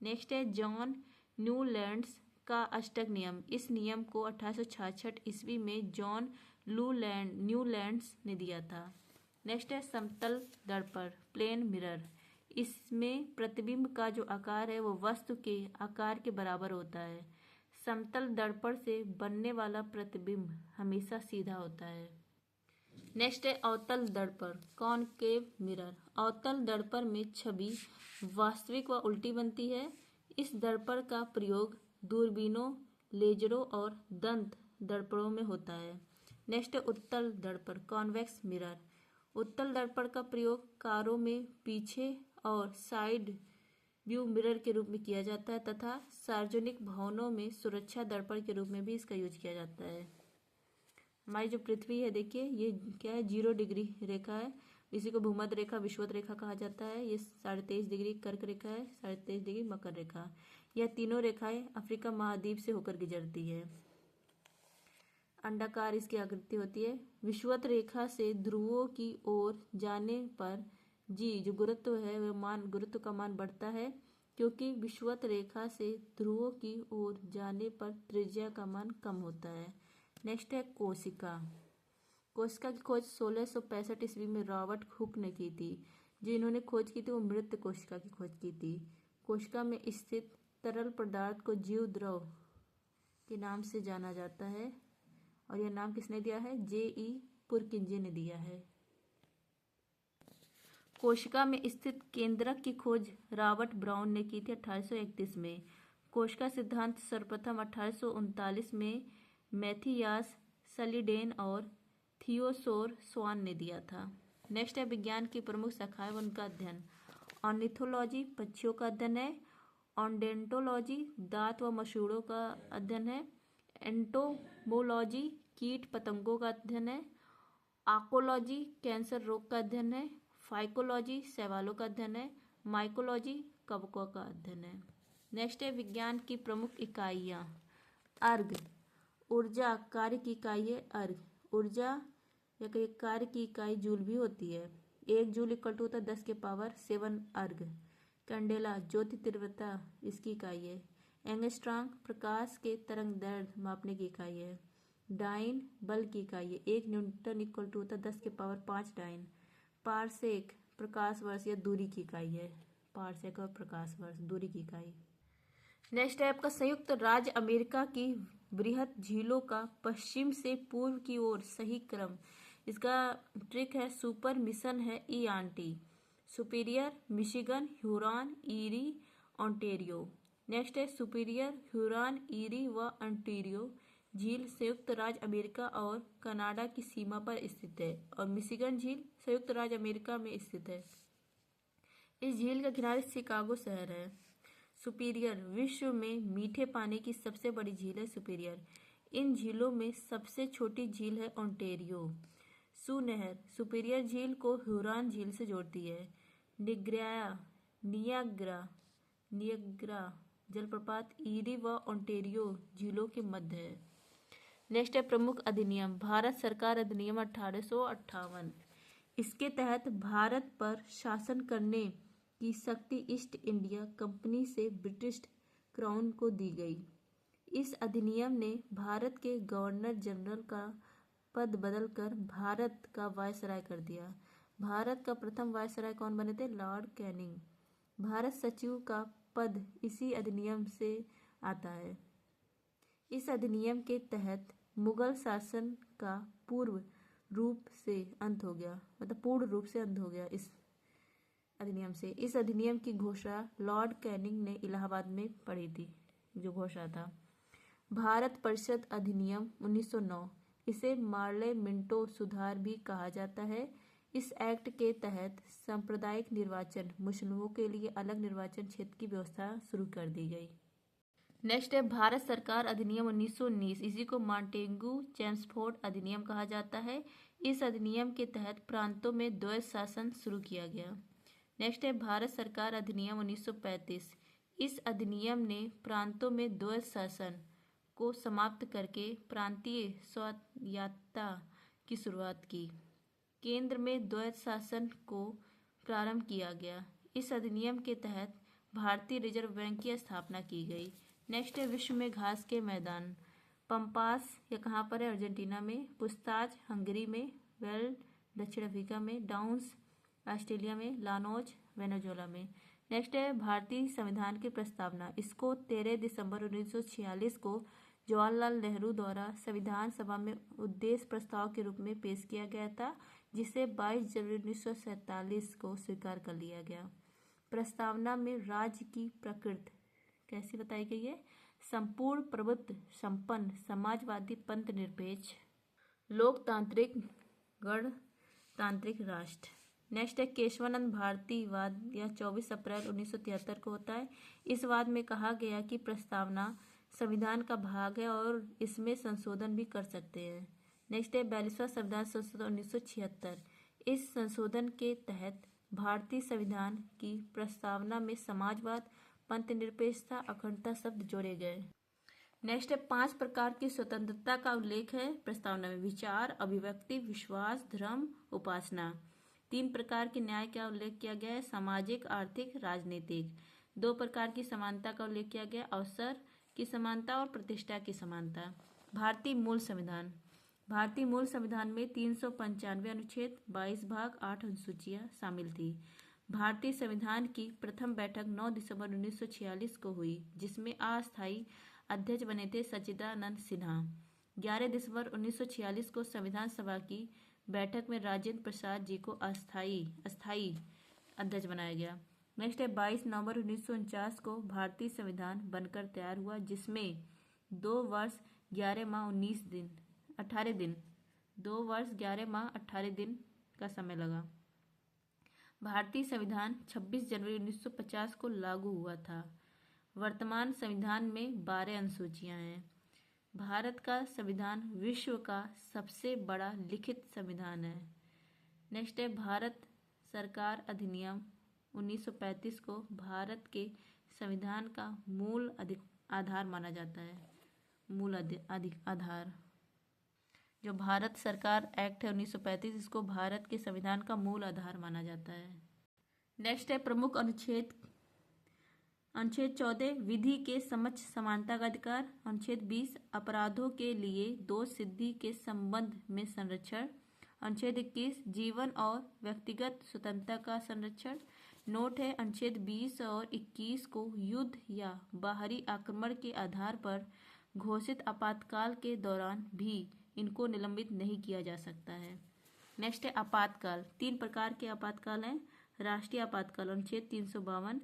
नेक्स्ट है जॉन न्यूलैंड्स का अष्टक नियम। इस नियम को 1866 ईस्वी में जॉन न्यूलैंड्स ने दिया था। नेक्स्ट है समतल दर्पण, प्लेन मिरर। इसमें प्रतिबिंब का जो आकार है वो वस्तु के आकार के बराबर होता है। समतल दर्पण से बनने वाला प्रतिबिंब हमेशा सीधा होता है। नेक्स्ट है अवतल दर्पण, कॉनकेव मिरर। अवतल दर्पण में छवि वास्तविक व उल्टी बनती है। इस दर्पण का प्रयोग दूरबीनों, लेजरों और दंत दर्पणों में होता है। नेक्स्ट है उत्तल दर्पण, कॉन्वेक्स मिरर। उत्तल दर्पण का प्रयोग कारों में पीछे और साइड व्यू मिरर के रूप में किया जाता है तथा सार्वजनिक भवनों में सुरक्षा दर्पण के रूप में भी इसका यूज किया जाता है। हमारी जो पृथ्वी है देखिए ये क्या है? 0 डिग्री रेखा है। इसी को भूमध्य रेखा, विषुवत रेखा कहा जाता है। ये 23.5 डिग्री कर्क रेखा है, 23.5 डिग्री मकर रेखा। यह तीनों रेखाएं अफ्रीका महाद्वीप से होकर गुजरती है। अंडाकार इसकी आकृति होती है। विषुवत रेखा से ध्रुवों की ओर जाने पर जी जो गुरुत्व है वह गुरुत्व का मान बढ़ता है क्योंकि विषुवत रेखा से ध्रुवों की ओर जाने पर त्रिज्या का मान कम होता है। नेक्स्ट है कोशिका। कोशिका की खोज 1665 ईस्वी में रॉबर्ट हुक ने की थी। जो इन्होंने खोज की थी वो मृत कोशिका की खोज की थी। कोशिका में स्थित तरल पदार्थ को जीव द्रव के नाम से जाना जाता है और यह नाम किसने दिया है? J.E. पुरकिंजे ने दिया है। कोशिका में स्थित केंद्रक की खोज रॉबर्ट ब्राउन ने की थी 1831 में। कोशिका सिद्धांत सर्वप्रथम 1839 में मैथियास सलीडेन और थियोसोर स्वान ने दिया था। नेक्स्ट है विज्ञान की प्रमुख शाखाएं व उनका अध्ययन। ऑर्निथोलॉजी पक्षियों का अध्ययन है। ऑर्डेंटोलॉजी दांत व मसूड़ों का अध्ययन है। एंटोमोलॉजी कीट पतंगों का अध्ययन है। आकोलॉजी कैंसर रोग का अध्ययन है। फाइकोलॉजी शैवालों का अध्ययन है। माइकोलॉजी कवकों का अध्ययन है। नेक्स्ट है विज्ञान की प्रमुख इकाइयाँ। अर्घ ऊर्जा कार्य की इकाई है। अर्घ ऊर्जा या कार्य की इकाई जूल भी होती है। 1 जूल इक्वल टू होता है 10 के पावर 7 अर्घ। कैंडेला ज्योति तीव्रता इसकी इकाई है। एंगस्ट्रॉम प्रकाश के तरंग दैर्ध्य मापने की इकाई है। डाइन बल की इकाई है। 1 न्यूटन इक्वल टू होता है 10 के पावर 5 डाइन। पारसेक प्रकाश वर्ष या दूरी की इकाई है। पारसेक और प्रकाश वर्ष दूरी की इकाई। नेक्स्ट है आपका संयुक्त राज्य अमेरिका की बृहत झीलों का पश्चिम से पूर्व की ओर सही क्रम। इसका ट्रिक है, सुपर मिशन है E aunty. Superior, Michigan, Huron, Erie, Ontario. Next है सुपीरियर, ह्यूरॉन, ईरी व ओंटेरियो झील संयुक्त राज्य अमेरिका और कनाडा की सीमा पर स्थित है, और मिशिगन झील संयुक्त राज्य अमेरिका में स्थित है। इस झील का किनारे शिकागो शहर है। सुपीरियर, विश्व में मीठे पानी की सबसे बड़ी झील है सुपीरियर। इन झीलों में सबसे छोटी झील है ओंटेरियो। सू नहर सुपीरियर झील को ह्यूरॉन झील से जोड़ती है। नियाग्रा जलप्रपात ईरी व ओंटेरियो झीलों के मध्य है। नेक्स्ट है प्रमुख अधिनियम। भारत सरकार अधिनियम 1858। इसके तहत भारत पर शासन करने की शक्ति ईस्ट इंडिया कंपनी से ब्रिटिश क्राउन को दी गई। इस अधिनियम ने भारत के गवर्नर जनरल का पद बदलकर भारत का वायसराय कर दिया। भारत का प्रथम वायसराय कौन बने थे? Lord Canning. भारत सचिव का पद इसी अधिनियम से आता है। इस अधिनियम के तहत मुगल शासन का पूर्ण रूप से अंत हो गया इस अधिनियम से। इस अधिनियम की घोषणा लॉर्ड कैनिंग ने इलाहाबाद में पढ़ी थी, जो घोषणा था। भारत परिषद अधिनियम 1909, इसे मार्ले मिंटो सुधार भी कहा जाता है। इस एक्ट के तहत सांप्रदायिक निर्वाचन, मुस्लिमों के लिए अलग निर्वाचन क्षेत्र की व्यवस्था शुरू कर दी गई। नेक्स्ट है भारत सरकार अधिनियम 1919, इसी को मॉन्टेगू चेम्सफोर्ड अधिनियम कहा जाता है। इस अधिनियम के तहत प्रांतों में द्वैध शासन शुरू किया गया। नेक्स्ट है भारत सरकार अधिनियम 1935। इस अधिनियम ने प्रांतों में द्वैध शासन को समाप्त करके प्रांतीय स्वायत्तता की शुरुआत की। केंद्र में द्वैध शासन को प्रारंभ किया गया। इस अधिनियम के तहत भारतीय रिजर्व बैंक की स्थापना की गई। नेक्स्ट है विश्व में घास के मैदान। पंपास या कहाँ पर है? अर्जेंटीना में। पुस्ताज हंगरी में। वेल्ड दक्षिण अफ्रीका में। डाउन्स ऑस्ट्रेलिया में। लानोज वेनेजुएला में। नेक्स्ट है भारतीय संविधान की प्रस्तावना। इसको 13 दिसंबर 1946 को जवाहरलाल नेहरू द्वारा संविधान सभा में उद्देश्य प्रस्ताव के रूप में पेश किया गया था, जिसे 22 जनवरी 1947 को स्वीकार कर लिया गया। प्रस्तावना में राज्य की प्रकृति कैसी बताई गई है? संपूर्ण प्रभुत्व संपन्न, समाजवादी, पंथ निरपेक्ष, लोकतांत्रिक, गणतांत्रिक राष्ट्र। नेक्स्ट है केशवानंद भारती वाद, यह 24 अप्रैल 1973 को होता है। इस वाद में कहा गया कि प्रस्तावना संविधान का भाग है और इसमें संशोधन भी कर सकते हैं। नेक्स्ट है 42वां संविधान संशोधन 1976। इस संशोधन के तहत भारतीय संविधान की प्रस्तावना में समाजवाद, पंथ निरपेक्षता, अखंडता शब्द जोड़े गए। नेक्स्ट है 5 प्रकार की स्वतंत्रता का उल्लेख है प्रस्तावना में। विचार, अभिव्यक्ति, विश्वास, धर्म, उपासना। 3 प्रकार के न्याय का उल्लेख किया गया है, सामाजिक, आर्थिक, राजनीतिक। 2 प्रकार की समानता का उल्लेख किया गया, अवसर की समानता और प्रतिष्ठा की समानता। भारतीय मूल संविधान। भारतीय मूल संविधान में 395 अनुच्छेद, 22 भाग, 8 अनुसूचियां शामिल थी। भारतीय संविधान की प्रथम बैठक 9 दिसंबर 1946 को हुई, जिसमें अस्थायी अध्यक्ष बने थे सच्चिदानंद सिन्हा। 11 दिसंबर 1946 को संविधान सभा की बैठक में राजेंद्र प्रसाद जी को अस्थायी अध्यक्ष बनाया गया। नेक्स्ट है 22 नवंबर 1949 को भारतीय संविधान बनकर तैयार हुआ, जिसमें 2 वर्ष 11 माह 18 दिन 2 वर्ष 11 माह 18 दिन का समय लगा। भारतीय संविधान 26 जनवरी 1950 को लागू हुआ था। वर्तमान संविधान में 12 अनुसूचियां हैं। भारत का संविधान विश्व का सबसे बड़ा लिखित संविधान है। नेक्स्ट है भारत सरकार अधिनियम 1935 को भारत के संविधान का मूल आधार माना जाता है। मूल आधार जो भारत सरकार एक्ट है 1935, इसको भारत के संविधान का मूल आधार माना जाता है। नेक्स्ट है प्रमुख अनुच्छेद। अनुच्छेद 14 विधि के समक्ष समानता का अधिकार। अनुच्छेद 20 अपराधों के लिए दोष सिद्धि के संबंध में संरक्षण। अनुच्छेद 21 जीवन और व्यक्तिगत स्वतंत्रता का संरक्षण। नोट है अनुच्छेद 20 और 21 को युद्ध या बाहरी आक्रमण के आधार पर घोषित आपातकाल के दौरान भी इनको निलंबित नहीं किया जा सकता है। नेक्स्ट है आपातकाल। 3 प्रकार के आपातकाल हैं। राष्ट्रीय आपातकाल अनुच्छेद 352,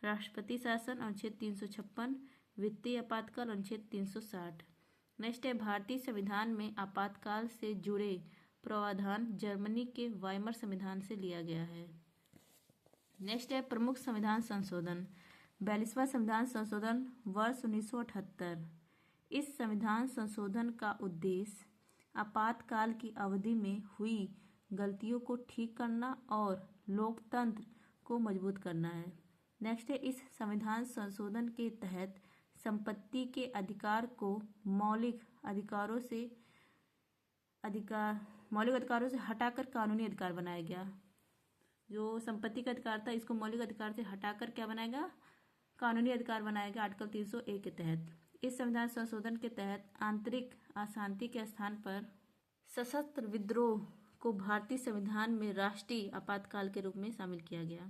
राष्ट्रपति शासन अनुच्छेद 356, वित्तीय आपातकाल अनुच्छेद 360। नेक्स्ट है भारतीय संविधान में आपातकाल से जुड़े प्रावधान जर्मनी के वाइमर संविधान से लिया गया है। नेक्स्ट है प्रमुख संविधान संशोधन। 42वां संविधान संशोधन वर्ष 1978। इस संविधान संशोधन का उद्देश्य आपातकाल की अवधि में हुई गलतियों को ठीक करना और लोकतंत्र को मजबूत करना है। नेक्स्ट है इस संविधान संशोधन के तहत संपत्ति के अधिकार को मौलिक अधिकारों से हटाकर कानूनी अधिकार बनाया गया। जो संपत्ति का अधिकार था इसको मौलिक अधिकार से हटाकर क्या बनाएगा, कानूनी अधिकार बनाया गया आर्टिकल 301 के तहत। इस संविधान संशोधन के तहत आंतरिक अशांति के स्थान पर सशस्त्र विद्रोह को भारतीय संविधान में राष्ट्रीय आपातकाल के रूप में शामिल किया गया।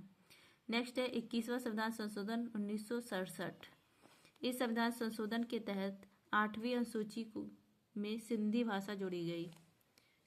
नेक्स्ट है 21वां संविधान संशोधन 1967। इस संविधान संशोधन के तहत 8वीं अनुसूची में सिंधी भाषा जोड़ी गई,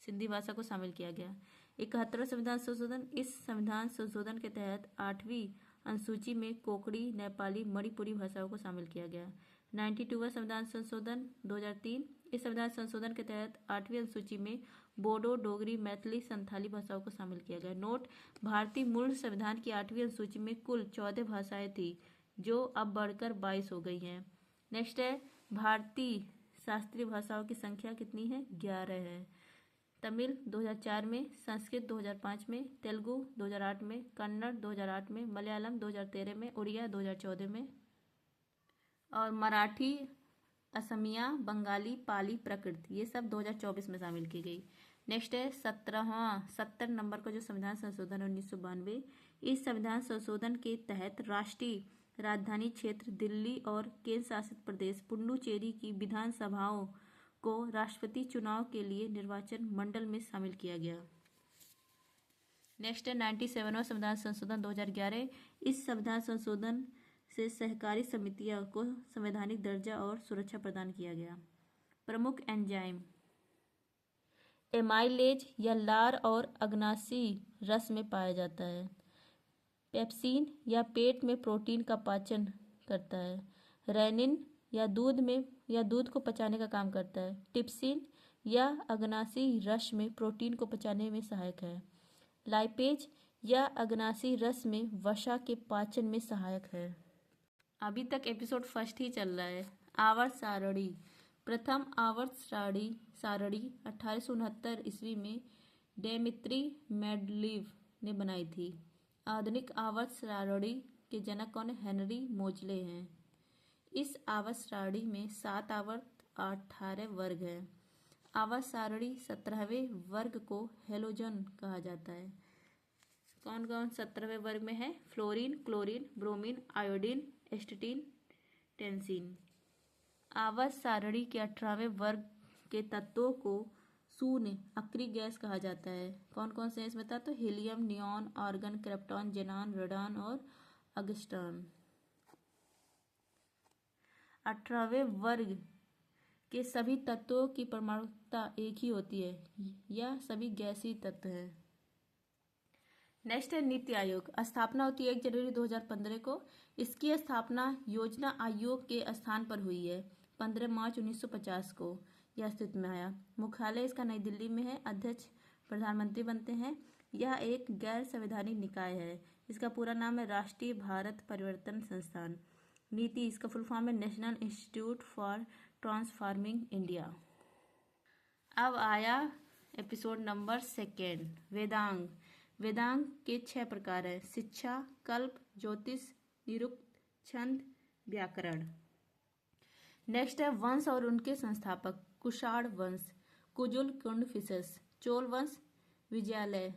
सिंधी भाषा को शामिल किया गया। 71वां संविधान संशोधन। इस संविधान संशोधन के तहत 8वीं अनुसूची में कोंकणी, नेपाली, मणिपुरी भाषाओं को शामिल किया गया। 92वां संविधान संशोधन 2003। इस संविधान संशोधन के तहत 8वीं अनुसूची में बोडो, डोगरी, मैथिली, संथाली भाषाओं को शामिल किया गया। नोट: भारतीय मूल संविधान की 8वीं अनुसूची में कुल 14 भाषाएं थी जो अब बढ़कर 22 हो गई हैं। नेक्स्ट है भारतीय शास्त्रीय भाषाओं की संख्या कितनी है, 11 है। तमिल 2004 में, संस्कृत 2005 में, तेलुगु 2008 में, कन्नड़ 2008 में, मलयालम 2013 में, उड़िया 2014 में और मराठी, असमिया, बंगाली, पाली, प्राकृत ये सब 2024 में शामिल की गई। नेक्स्ट है 70 नंबर का जो संविधान संशोधन 1992। इस संविधान संशोधन के तहत राष्ट्रीय राजधानी क्षेत्र दिल्ली और केंद्र शासित प्रदेश पुडुचेरी की विधानसभाओं को राष्ट्रपति चुनाव के लिए निर्वाचन मंडल में शामिल किया गया। नेक्स्ट है 97वां संविधान संशोधन 2011। इस संविधान संशोधन से सहकारी समितियों को संवैधानिक दर्जा और सुरक्षा प्रदान किया गया। प्रमुख एंजाइम एमाइलेज या लार और अग्नासी रस में पाया जाता है। पेप्सिन या पेट में प्रोटीन का पाचन करता है। रेनिन या दूध को पचाने का काम करता है। टिप्सिन या अग्नासी रस में प्रोटीन को पचाने में सहायक है। लाइपेज या अग्नासी रस में वसा के पाचन में सहायक है। अभी तक एपिसोड फर्स्ट ही चल रहा है। आवर्त सारणी। प्रथम आवर्त सारणी 1869 ईस्वी में डेमित्री मेंडलीव ने बनाई थी। आधुनिक आवर्त सारणी के जनक कौन है? हेनरी मोजले हैं। इस आवर्त सारणी में 7 आवर्त 18 वर्ग हैं। आवर्त सारणी 17वें वर्ग को हेलोजन कहा जाता है। कौन कौन 17वें वर्ग में है? Fluorine, chlorine, bromine, iodine, astatine, tennessine. आवर्त सारणी के 18वें वर्ग के तत्वों को शून्य अक्रिय गैस कहा जाता है। कौन कौन से हैं इसमें तत्व? Helium, neon, argon, krypton, xenon, radon और ऑगस्ट्रॉन। 18वें वर्ग के सभी तत्वों की परमाणुकता एक ही होती है। यह सभी गैसीय तत्व हैं। नेक्स्ट है नीति आयोग। स्थापना होती है 1 जनवरी 2015 को। इसकी स्थापना योजना आयोग के स्थान पर हुई है। 15 मार्च 1950 को यह अस्तित्व में आया। मुख्यालय इसका नई दिल्ली में है। अध्यक्ष प्रधानमंत्री बनते हैं। यह एक गैर संवैधानिक निकाय है। इसका पूरा नाम है राष्ट्रीय भारत परिवर्तन संस्थान। नीति इसका फुल फॉर्म है national institute for transforming India. अब आया एपिसोड नंबर 2। वेदांग। वेदांग के 6 प्रकार है: शिक्षा, कल्प, ज्योतिष, निरुक्त, छंद, व्याकरण। नेक्स्ट है वंश और उनके संस्थापक। कुषाण वंश, कुजुल कुंडफिशस। चोल वंश, विजयालय।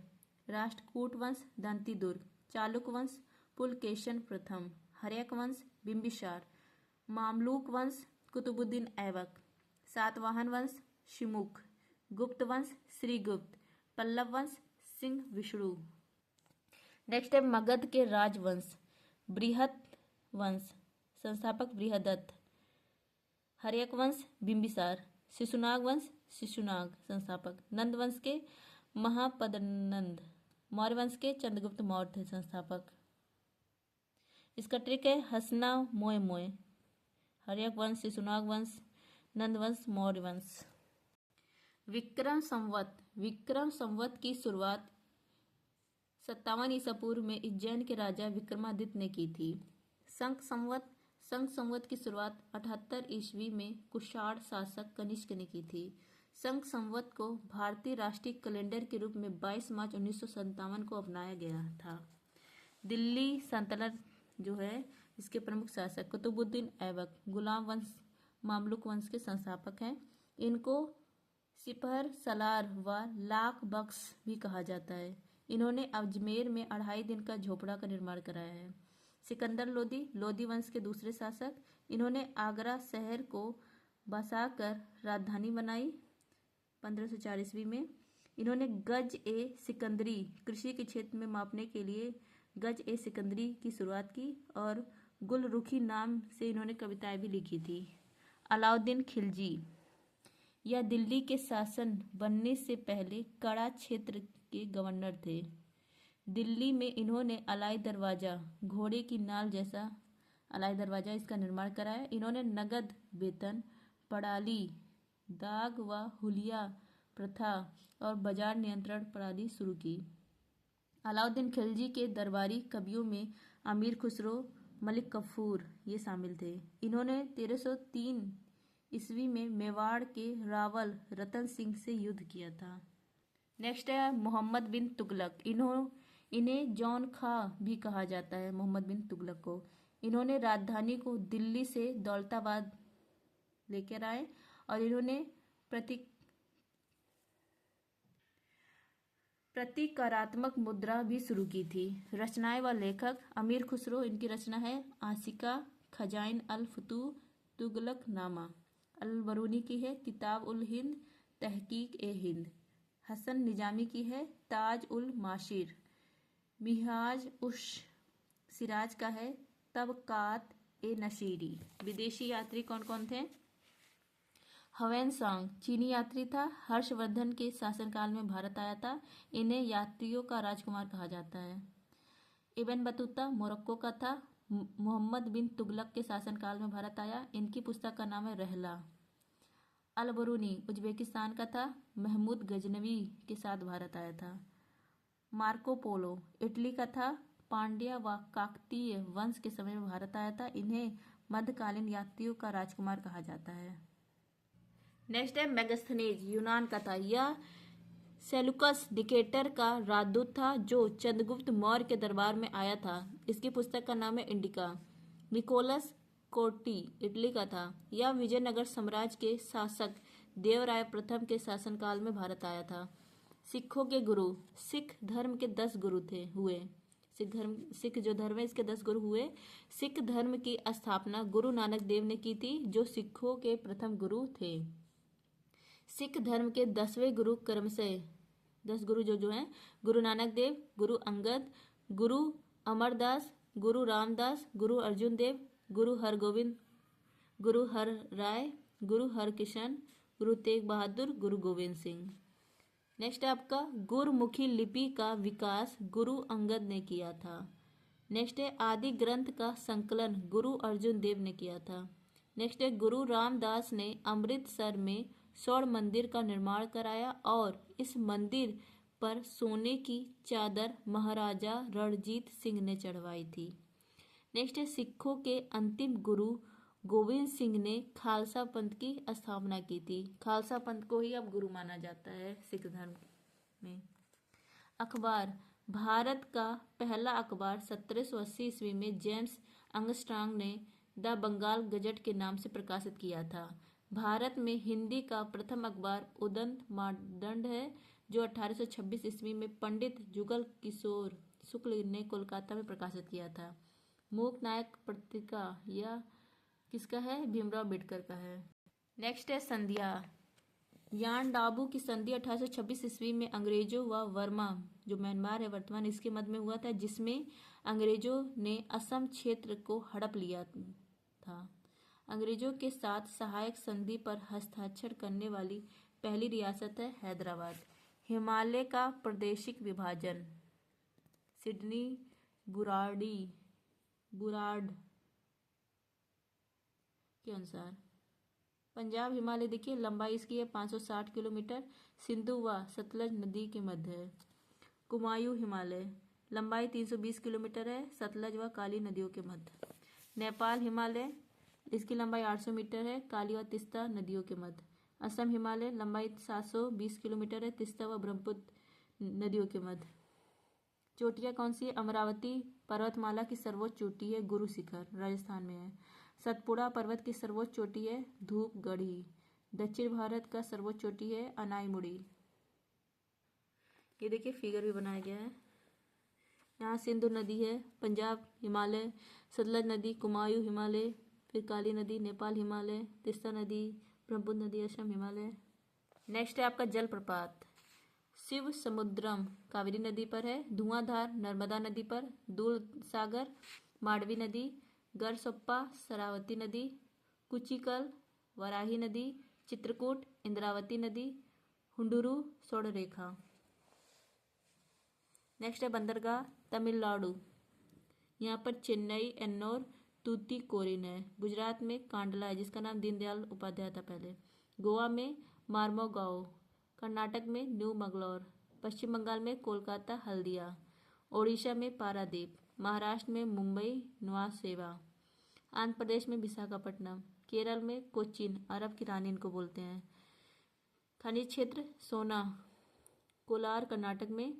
राष्ट्रकूट वंश, दंतीदुर्ग। चालुक वंश, पुलकेशन प्रथम। हर्यक वंश, बिंबिसार। मामलूक वंश, कुतुबुद्दीन ऐबक। सातवाहन वंश, शिमुख। गुप्त वंश, श्रीगुप्त। पल्लव वंश, सिंह विष्णु। नेक्स्ट है मगध के राजवंश। बृहत वंश, संस्थापक बृहदत्त। हर्यक वंश बिंबिसार, शिशुनाग वंश शिशुनाग संस्थापक, नंद वंश के महापद्नंद, मौर्य वंश के चंद्रगुप्त मौर्य थे संस्थापक। इसका ट्रिक है हंसना मोए मोए। हर्यक वंश, शिशुनाग वंश, नंद वंश, मौर्य वंश। विक्रम संवत की शुरुआत 57 ईसा पूर्व में उज्जैन के राजा विक्रमादित्य ने की थी। संख संवत की शुरुआत 78 ईस्वी में कुषाण शासक कनिष्क ने की थी। संख संवत को भारतीय राष्ट्रीय कैलेंडर के रूप में 22 मार्च 1957 को अपनाया गया था। दिल्ली सल्तनत जो है इसके प्रमुख शासक कुतुबुद्दीन ऐबक गुलाम वंश मामलुक वंश के संस्थापक हैं। इनको सिपहर सलार व लाख बख्श भी कहा जाता है। इन्होंने अजमेर में 2.5 दिन का झोपड़ा का निर्माण कराया है। सिकंदर लोदी वंश के दूसरे शासक। इन्होंने आगरा शहर को बसाकर राजधानी बनाई 1504 ईस्वी में। इन्होंने गज ए सिकंदरी कृषि के क्षेत्र में मापने के लिए गज ए सिकंदरी की शुरुआत की और गुलरुखी नाम से इन्होंने कविताएं भी लिखी थी। अलाउद्दीन खिलजी यह दिल्ली के शासन बनने से पहले कड़ा क्षेत्र के गवर्नर थे। दिल्ली में इन्होंने अलाई दरवाजा घोड़े की नाल जैसा अलाई दरवाजा इसका निर्माण कराया। इन्होंने नगद वेतन, पड़ाली, दाग व हुलिया प्रथा और बाजार नियंत्रण प्रणाली शुरू की। अलाउद्दीन खिलजी के दरबारी कवियों में अमीर खुसरो, मलिक कफूर ये शामिल थे। इन्होंने 1303 ईस्वी में मेवाड़ के रावल रतन सिंह से युद्ध किया था। नेक्स्ट है मोहम्मद बिन तुगलक। इन्हें जॉन खा भी कहा जाता है। मोहम्मद बिन तुगलक को इन्होंने राजधानी को दिल्ली से दौलताबाद लेकर आए और इन्होंने प्रतीकात्मक मुद्रा भी शुरू की थी। रचनाएं व लेखक अमीर खुसरो इनकी रचना है आशिका खजाइन अल फतूह तुगलक नामा। अल बरूनी की है किताब उल हिंद तहकीक ए हिंद। हसन निजामी की है ताज उल माशिर। मिहाज उश सिराज का है तबकात ए नशीरी। विदेशी यात्री कौन कौन थे? हवेन सांग चीनी यात्री था। हर्षवर्धन के शासनकाल में भारत आया था। इन्हें यात्रियों का राजकुमार कहा जाता है। इब्न बतूता मोरक्को का था। मोहम्मद बिन तुगलक के शासनकाल में भारत आया। इनकी पुस्तक का नाम है रहला। अल बरूनी उज्बेकिस्तान का था। महमूद गजनवी के साथ भारत आया था। मार्को पोलो इटली का था। पांड्या व काकतीय वंश के समय में भारत आया था। इन्हें मध्यकालीन यात्रियों का राजकुमार कहा जाता है। नेक्स्ट है मेगास्थनीज यूनान का था। यह सेलुकस डिकेटर का राजदूत था जो चंद्रगुप्त मौर्य के दरबार में आया था। इसकी पुस्तक का नाम है इंडिका। निकोलस कोर्टी इटली का था। यह विजयनगर साम्राज्य के शासक देवराय प्रथम के शासनकाल में भारत आया था। सिखों के गुरु सिख धर्म के 10 गुरु हुए। सिख जो धर्म है इसके 10 गुरु हुए। सिख धर्म की स्थापना गुरु नानक देव ने की थी जो सिखों के प्रथम गुरु थे। सिख धर्म के 10वें गुरु क्रमशः 10 गुरु जो हैं गुरु नानक देव, गुरु अंगद, गुरु अमरदास, गुरु रामदास, गुरु अर्जुन देव, गुरु हरगोविंद, गुरु हर राय, गुरु हरकिशन, गुरु तेग बहादुर, गुरु गोविंद सिंह। नेक्स्ट है आपका गुरमुखी लिपि का विकास गुरु अंगद ने किया था। नेक्स्ट है आदि ग्रंथ का संकलन गुरु अर्जुन देव ने किया था। नेक्स्ट है गुरु रामदास ने अमृतसर में स्वर्ण मंदिर का निर्माण कराया और इस मंदिर पर सोने की चादर महाराजा रणजीत सिंह ने चढ़वाई थी। नेक्स्ट है सिखों के अंतिम गुरु गोविंद सिंह ने खालसा पंथ की स्थापना की थी। खालसा पंथ को ही अब गुरु माना जाता है सिख धर्म में। अखबार भारत का पहला अखबार 1780 ईस्वी में जेम्स आर्मस्ट्रांग ने द बंगाल गजट के नाम से प्रकाशित किया था। भारत में हिंदी का प्रथम अखबार उदंत मानदंड है जो 1826 ईस्वी में पंडित जुगल किशोर शुक्ल ने कोलकाता में प्रकाशित किया था। मूक नायक पत्रिका यह किसका है? भीमराव अम्बेडकर का है। नेक्स्ट है संधिया। यान डाबू की संधि 1826 ईस्वी में अंग्रेजों व वर्मा जो म्यांमार है वर्तमान इसके मध्य में हुआ था जिसमें अंग्रेजों ने असम क्षेत्र को हड़प लिया था। अंग्रेजों के साथ सहायक संधि पर हस्ताक्षर करने वाली पहली रियासत है हैदराबाद। हिमालय का प्रादेशिक विभाजन सिडनी बुराड़ के अनुसार। पंजाब हिमालय देखिए, लंबाई इसकी है 560 किलोमीटर, सिंधु व सतलज नदी के मध्य है। कुमायूं हिमालय, लंबाई 320 किलोमीटर है, सतलज व काली नदियों के मध्य। नेपाल हिमालय, इसकी लंबाई 800 मीटर है, काली व तीस्ता नदियों के मध्य। असम हिमालय, लंबाई 720 किलोमीटर है, तीस्ता व ब्रह्मपुत्र नदियों के मध्य। चोटियाँ कौन सी है? अमरावती पर्वतमाला की सर्वोच्च चोटी है गुरु शिखर, राजस्थान में है। सतपुड़ा पर्वत की सर्वोच्च चोटी है धूपगढ़ी। दक्षिण भारत का सर्वोच्च चोटी है अनाईमुड़ी। ये देखिए फिगर भी बनाया गया है। यहाँ सिंधु नदी है, पंजाब हिमालय, सतलज नदी, कुमायूं हिमालय, फिर काली नदी, नेपाल हिमालय, तीस्ता नदी, ब्रह्मपुत्र नदी, असम हिमालय। नेक्स्ट है आपका जलप्रपात। शिव समुद्रम कावेरी नदी पर है, धुआंधार नर्मदा नदी पर, दूधसागर मांडवी नदी, गरसोप्पा शरावती नदी, कुचिकल वराही नदी, चित्रकूट इंद्रावती नदी, हुंडुरु स्वर्णरेखा। नेक्स्ट है बंदरगाह तमिलनाडु, यहाँ पर चेन्नई, एन्नौर, तूतीकोरिन है। गुजरात में कांडला है जिसका नाम दीनदयाल उपाध्याय था पहले। गोवा में मार्मोगांव, कर्नाटक में न्यू मंगलौर, पश्चिम बंगाल में कोलकाता हल्दिया, ओडिशा में पारादीप, महाराष्ट्र में मुंबई नुआसेवा, आंध्र प्रदेश में विशाखापट्टनम, केरल में कोचीन, अरब की रानी इनको बोलते हैं। खनिज क्षेत्र सोना कोलार कर्नाटक में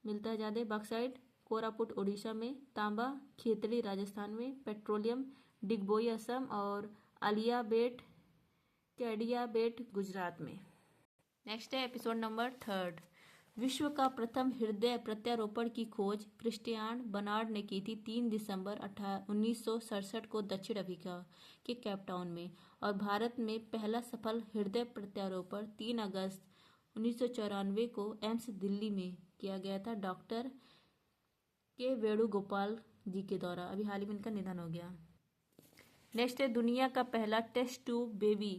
मिलता है ज़्यादा, बॉक्साइट कोरापुट उड़ीसा में, तांबा खेतड़ी राजस्थान में, पेट्रोलियम डिगबोई असम और आलिया बेट गुजरात में। नेक्स्ट है एपिसोड नंबर 3। विश्व का प्रथम हृदय प्रत्यारोपण की खोज क्रिस्टियान बर्नार्ड ने की थी 3 दिसंबर 1967 को दक्षिण अफ्रीका के केपटाउन में, और भारत में पहला सफल हृदय प्रत्यारोपण 3 अगस्त 1994 को एम्स दिल्ली में किया गया था डॉक्टर के वेणुगोपाल जी के द्वारा। अभी हाल ही में इनका निधन हो गया। नेक्स्ट है दुनिया का पहला test tube baby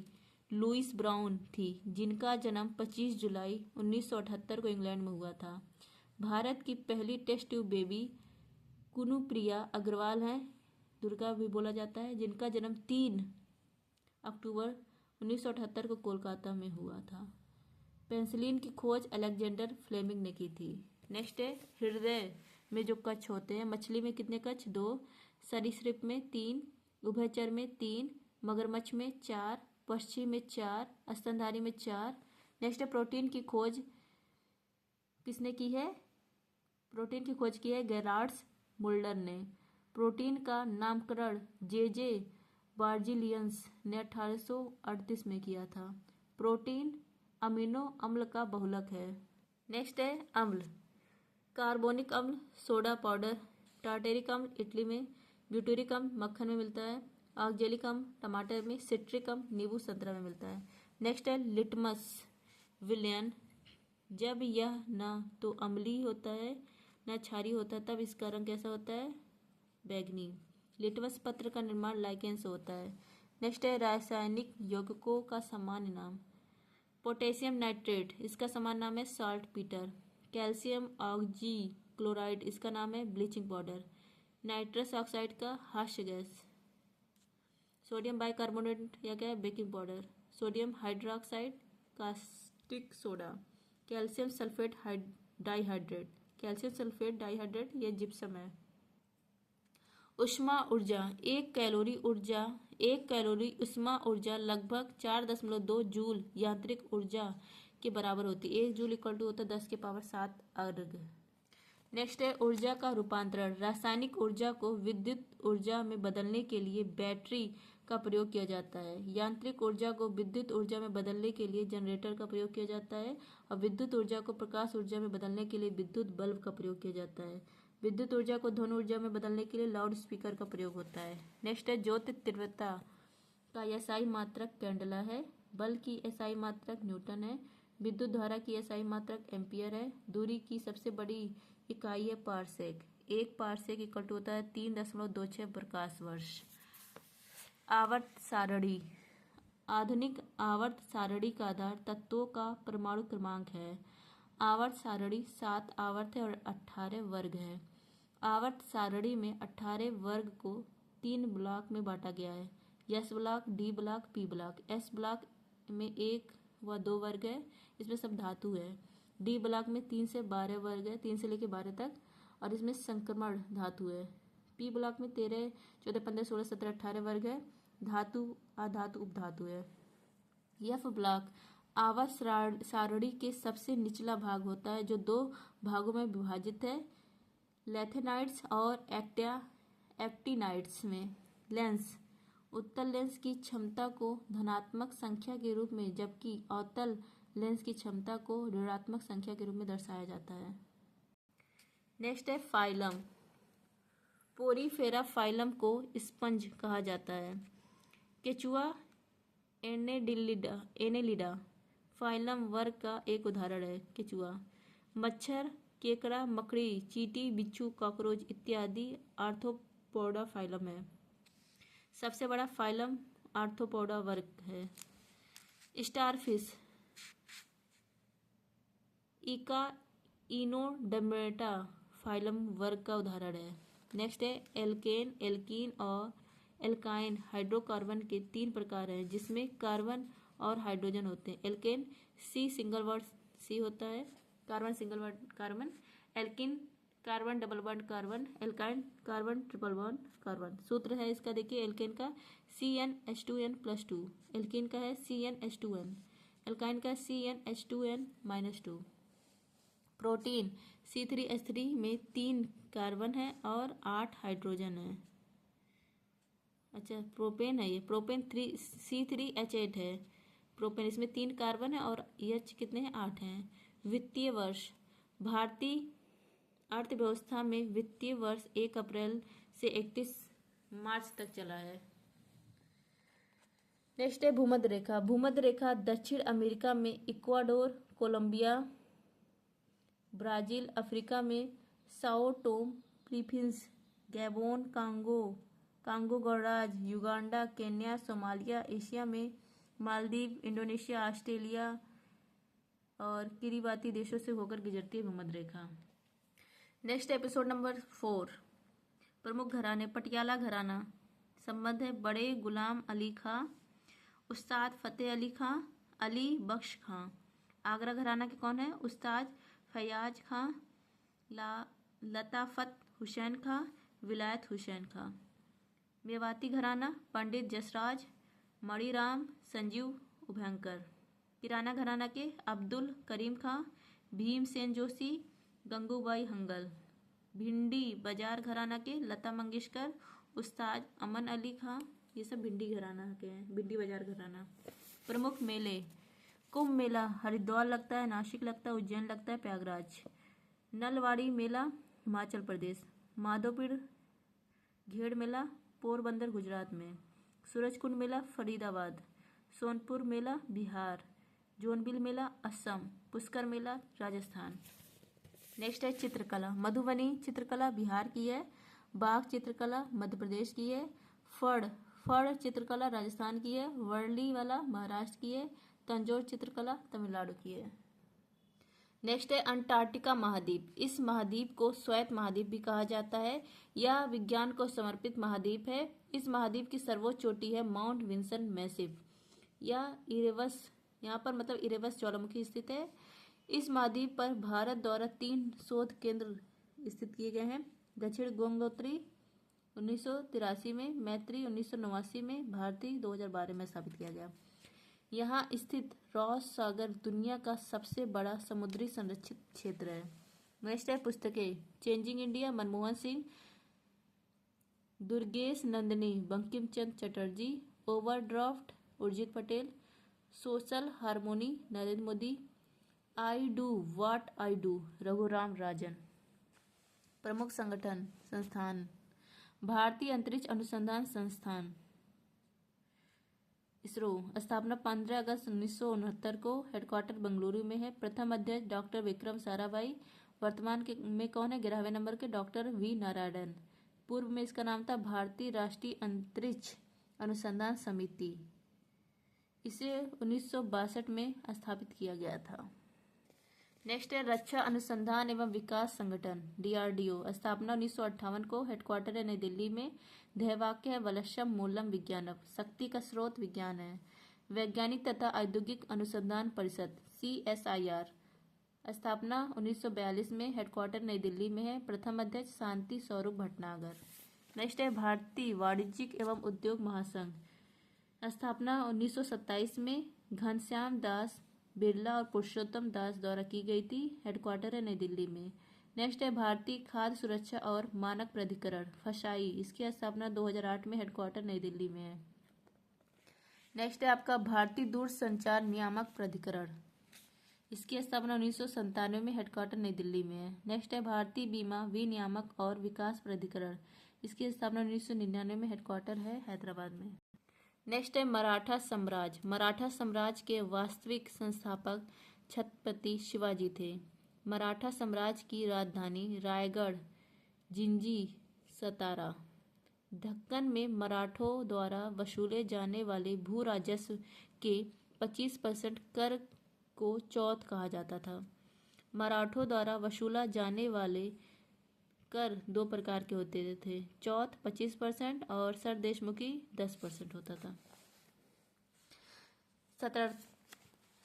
Louise Brown थी, जिनका जन्म 25 जुलाई 1978 को इंग्लैंड में हुआ था। भारत की पहली टेस्ट ट्यूब बेबी कुनुप्रिया अग्रवाल हैं, दुर्गा भी बोला जाता है, जिनका जन्म 3 अक्टूबर 1978 को कोलकाता में हुआ था। पेंसिलिन की खोज अलेक्जेंडर फ्लेमिंग ने की थी। नेक्स्ट है हृदय में जो कक्ष होते हैं, मछली में कितने कक्ष? 2, सरीसृप में 3, उभयचर में 3, मगरमच्छ में 4, पक्षी में 4, स्तनधारी में 4। नेक्स्ट है प्रोटीन की खोज किसने की है? प्रोटीन की खोज की है गेरार्ड्स मुल्डर ने। प्रोटीन का नामकरण जे बार्जिलियंस ने 1838 में किया था। प्रोटीन अमीनो अम्ल का बहुलक है। नेक्स्ट है अम्ल, कार्बोनिक अम्ल सोडा पाउडर, टार्टेरिक अम्ल इटली में, ब्यूटेरिक अम्ल मक्खन में मिलता है, ऑक्जेलिक अम्ल टमाटर में, सिट्रिक अम्ल नींबू संतरा में मिलता है। नेक्स्ट है लिटमस विलयन, जब यह न तो अम्लीय होता है न क्षारीय होता है तब इसका रंग कैसा होता है? बैंगनी। लिटमस पत्र का निर्माण लाइकेन से होता है। नेक्स्ट है रासायनिक यौगिकों का सामान्य नाम, पोटेशियम नाइट्रेट इसका सामान्य नाम है salt Peter, calcium oxy chloride इसका नाम है ब्लीचिंग पाउडर, नाइट्रस ऑक्साइड का हास्य गैस, सोडियम बाइकार्बोनेट या क्या है baking powder, sodium hydroxide caustic soda, calcium sulphate dihydrate, calcium sulphate dihydrate ये जिप्सम है। ऊष्मा ऊर्जा, एक कैलोरी ऊष्मा ऊर्जा लगभग 4.2 जूल यांत्रिक ऊर्जा के बराबर होती है। 1 जूल इक्वल टू होता है 10 के पावर 7 अर्ग। नेक्स्ट है ऊर्जा का रूपांतरण, रासायनिक ऊर्जा को विद्युत ऊर्जा में बदलने के लिए बैटरी का प्रयोग किया जाता है। यांत्रिक ऊर्जा को विद्युत ऊर्जा में बदलने के लिए जनरेटर का प्रयोग किया जाता है, और विद्युत ऊर्जा को प्रकाश ऊर्जा में बदलने के लिए विद्युत बल्ब का प्रयोग किया जाता है। विद्युत ऊर्जा को ध्वनि ऊर्जा में बदलने के लिए लाउड स्पीकर का प्रयोग होता है। नेक्स्ट है ज्योति तीव्रता का एसआई मात्रक कैंडला है, बल की एसआई मात्रक न्यूटन है, विद्युत धारा की एसआई मात्रक एम्पियर है, दूरी की सबसे बड़ी इकाई है पारसेक, 1 पारसेक इक्वल टू होता है 3.26 प्रकाश वर्ष। आवर्त सारणी। आधुनिक आवर्त सारणी का आधार तत्वों का परमाणु क्रमांक है। आवर्त सारणी 7 आवर्त है और 18 वर्ग है। आवर्त सारणी में 18 वर्ग को 3 ब्लॉक में बांटा गया है। S block, D block, P block. S block में 1 व 2 वर्ग है, इसमें सब धातु है। डी ब्लॉक में 3 से 12 वर्ग है, 3 से लेकर 12 तक, और इसमें संक्रमण धातु है। पी ब्लॉक में 13, 14, 15, 16, 17, 18 वर्ग है, धातु, अधातु, उपधातु है। एफ ब्लॉक आवर्त सारणी के सबसे निचला भाग होता है, जो 2 भागों में विभाजित है, लैंथेनाइड्स और एक्टिनाइड्स में। लेंस उत्तल लेंस की क्षमता को धनात्मक संख्या के रूप में, जबकि अवतल लेंस की क्षमता को ऋणात्मक संख्या के रूप में दर्शाया जाता है। नेक्स्ट है फाइलम। पोरीफेरा फाइलम को स्पंज कहा जाता है। केचुआ एनेलिडा फाइलम वर्ग का एक उदाहरण है। केचुआ मच्छर, केकड़ा, मकड़ी, चींटी, बिच्छू, कॉकरोच इत्यादि आर्थ्रोपोडा फाइलम है। सबसे बड़ा फाइलम आर्थ्रोपोडा वर्ग है। स्टारफिश इका इनोडर्मेटा फाइलम वर्ग का उदाहरण है। नेक्स्ट है एल्केन, एल्कीन और एल्काइन हाइड्रोकार्बन के 3 प्रकार हैं, जिसमें कार्बन और हाइड्रोजन होते हैं। Alkane C single bond C होता है, carbon single bond carbon. Alkene carbon double bond carbon. Alkyne carbon triple bond carbon. सूत्र है इसका, देखिए, एल्केन का CnH2n+2, एल्कीन का है CnH2n, एल्काइन का CnH2n-2। प्रोटीन C3H3 में 3 कार्बन है और 8 हाइड्रोजन है। अच्छा, प्रोपेन है ये, प्रोपेन C3H8 है। प्रोपेन इसमें 3 कार्बन है और H कितने हैं, 8 हैं। वित्तीय वर्ष भारतीय अर्थव्यवस्था में वित्तीय वर्ष 1 अप्रैल से 31 मार्च तक चला है। नेक्स्ट है भूमध्य रेखा। भूमध्य रेखा दक्षिण अमेरिका में इक्वाडोर, कोलंबिया, ब्राजील, अफ्रीका में Sao Tomé, Philippines, Gabon, Congo गणराज्य, युगांडा, केन्या, सोमालिया, एशिया में मालदीव, इंडोनेशिया, ऑस्ट्रेलिया और किरिबाती देशों से होकर गुजरती है भूमध्य रेखा। Next episode number 4। प्रमुख घराने। पटियाला घराना संबंध है बड़े गुलाम अली खां, उस्ताद फतेह अली खां, अली बख्श खां। आगरा घराना के कौन है, उस्ताद फयाज खां, लताफत हुसैन खां, विलायत हुसैन खां। मेवाती घराना पंडित जसराज, मणिराम, संजीव उभयंकर। किराना घराना के अब्दुल करीम खां, भीमसेन जोशी, गंगूबाई हंगल। भिंडी बाजार घराना के लता मंगेशकर, उस्ताद अमन अली खां। ये सब भिंडी घराना के हैं, भिंडी बाजार घराना। प्रमुख मेले। कुंभ मेला हरिद्वार लगता है, नासिक लगता है, उज्जैन लगता है, प्रयागराज। नलवाड़ी मेला हिमाचल प्रदेश। माधोपुर घेड़ मेला पोरबंदर गुजरात में। सूरजकुंड मेला फरीदाबाद। सोनपुर मेला बिहार। जोनबिल मेला असम। पुष्कर मेला राजस्थान। नेक्स्ट है चित्रकला। मधुबनी चित्रकला बिहार की है, बाघ चित्रकला मध्य प्रदेश की है, फड़ चित्रकला राजस्थान की है, वर्ली वाला महाराष्ट्र की है, तंजौर चित्रकला तमिलनाडु की है। नेक्स्ट है अंटार्कटिका महाद्वीप। इस महाद्वीप को श्वेत महाद्वीप भी कहा जाता है। यह विज्ञान को समर्पित महाद्वीप है। इस महाद्वीप की सर्वोच्च चोटी है माउंट विंसन मैसिव। यह इरेवस, यहाँ पर मतलब इरेवस ज्वालामुखी स्थित है। इस महाद्वीप पर भारत द्वारा 3 शोध केंद्र स्थित किए गए हैं। दक्षिण गंगोत्री 1983 में, मैत्री 1989 में, भारती 2012 में स्थापित किया गया। यहाँ स्थित रॉस सागर दुनिया का सबसे बड़ा समुद्री संरक्षित क्षेत्र है। नेक्स्ट है पुस्तकें। Changing India Manmohan Singh, Durgesh Nandini Bankim Chandra Chatterjee, overdraft Urjit Patel, social harmony Narendra Modi, I do what I do Raghuram Rajan. प्रमुख संगठन संस्थान। भारतीय अंतरिक्ष अनुसंधान संस्थान इसरो, स्थापना 15 अगस्त 1969 को, हेडक्वार्टर बेंगलुरु में है। प्रथम अध्यक्ष डॉक्टर विक्रम साराभाई। वर्तमान में कौन है, 11वें नंबर के डॉक्टर वी नारायणन। पूर्व में इसका नाम था भारतीय राष्ट्रीय अंतरिक्ष अनुसंधान समिति, इसे 1962 में स्थापित किया गया था। नेक्स्ट है रक्षा अनुसंधान एवं विकास संगठन DRDO, स्थापना 1958 को, हेडक्वार्टर है नई दिल्ली में। ध्येयवाक्य है वलशम मूलम विज्ञानम, शक्ति का स्रोत विज्ञान है। वैज्ञानिक तथा औद्योगिक अनुसंधान परिषद CSIR, स्थापना 1942 में, हेडक्वार्टर नई दिल्ली में है। प्रथम अध्यक्ष शांति स्वरूप भटनागर। नेक्स्ट है भारतीय वाणिज्यिक एवं उद्योग महासंघ, स्थापना 1927 में, घनश्याम दास बिरला और पुरुषोत्तम दास द्वारा की गई थी। हेडक्वार्टर है नई दिल्ली में। नेक्स्ट है भारतीय खाद्य सुरक्षा और मानक प्राधिकरण फसाई, इसकी स्थापना 2008 में, हेडक्वार्टर नई दिल्ली में है। नेक्स्ट है आपका भारतीय दूरसंचार नियामक प्राधिकरण, इसकी स्थापना 1997 में, हेडक्वार्टर नई दिल्ली में है। नेक्स्ट है भारतीय बीमा विनियामक और विकास प्राधिकरण, इसकी स्थापना 1999 में, हेडक्वार्टर है हैदराबाद में। नेक्स्ट है मराठा साम्राज्य, मराठा साम्राज्य के वास्तविक संस्थापक छत्रपति शिवाजी थे। मराठा साम्राज्य की राजधानी रायगढ़, जिंजी, सतारा। दक्कन में मराठों द्वारा वसूले जाने वाले भू राजस्व के 25% कर को चौथ कहा जाता था। मराठों द्वारा वसूला जाने वाले कर दो प्रकार के होते थे, चौथ 25% और सरदेशमुखी 10% होता था।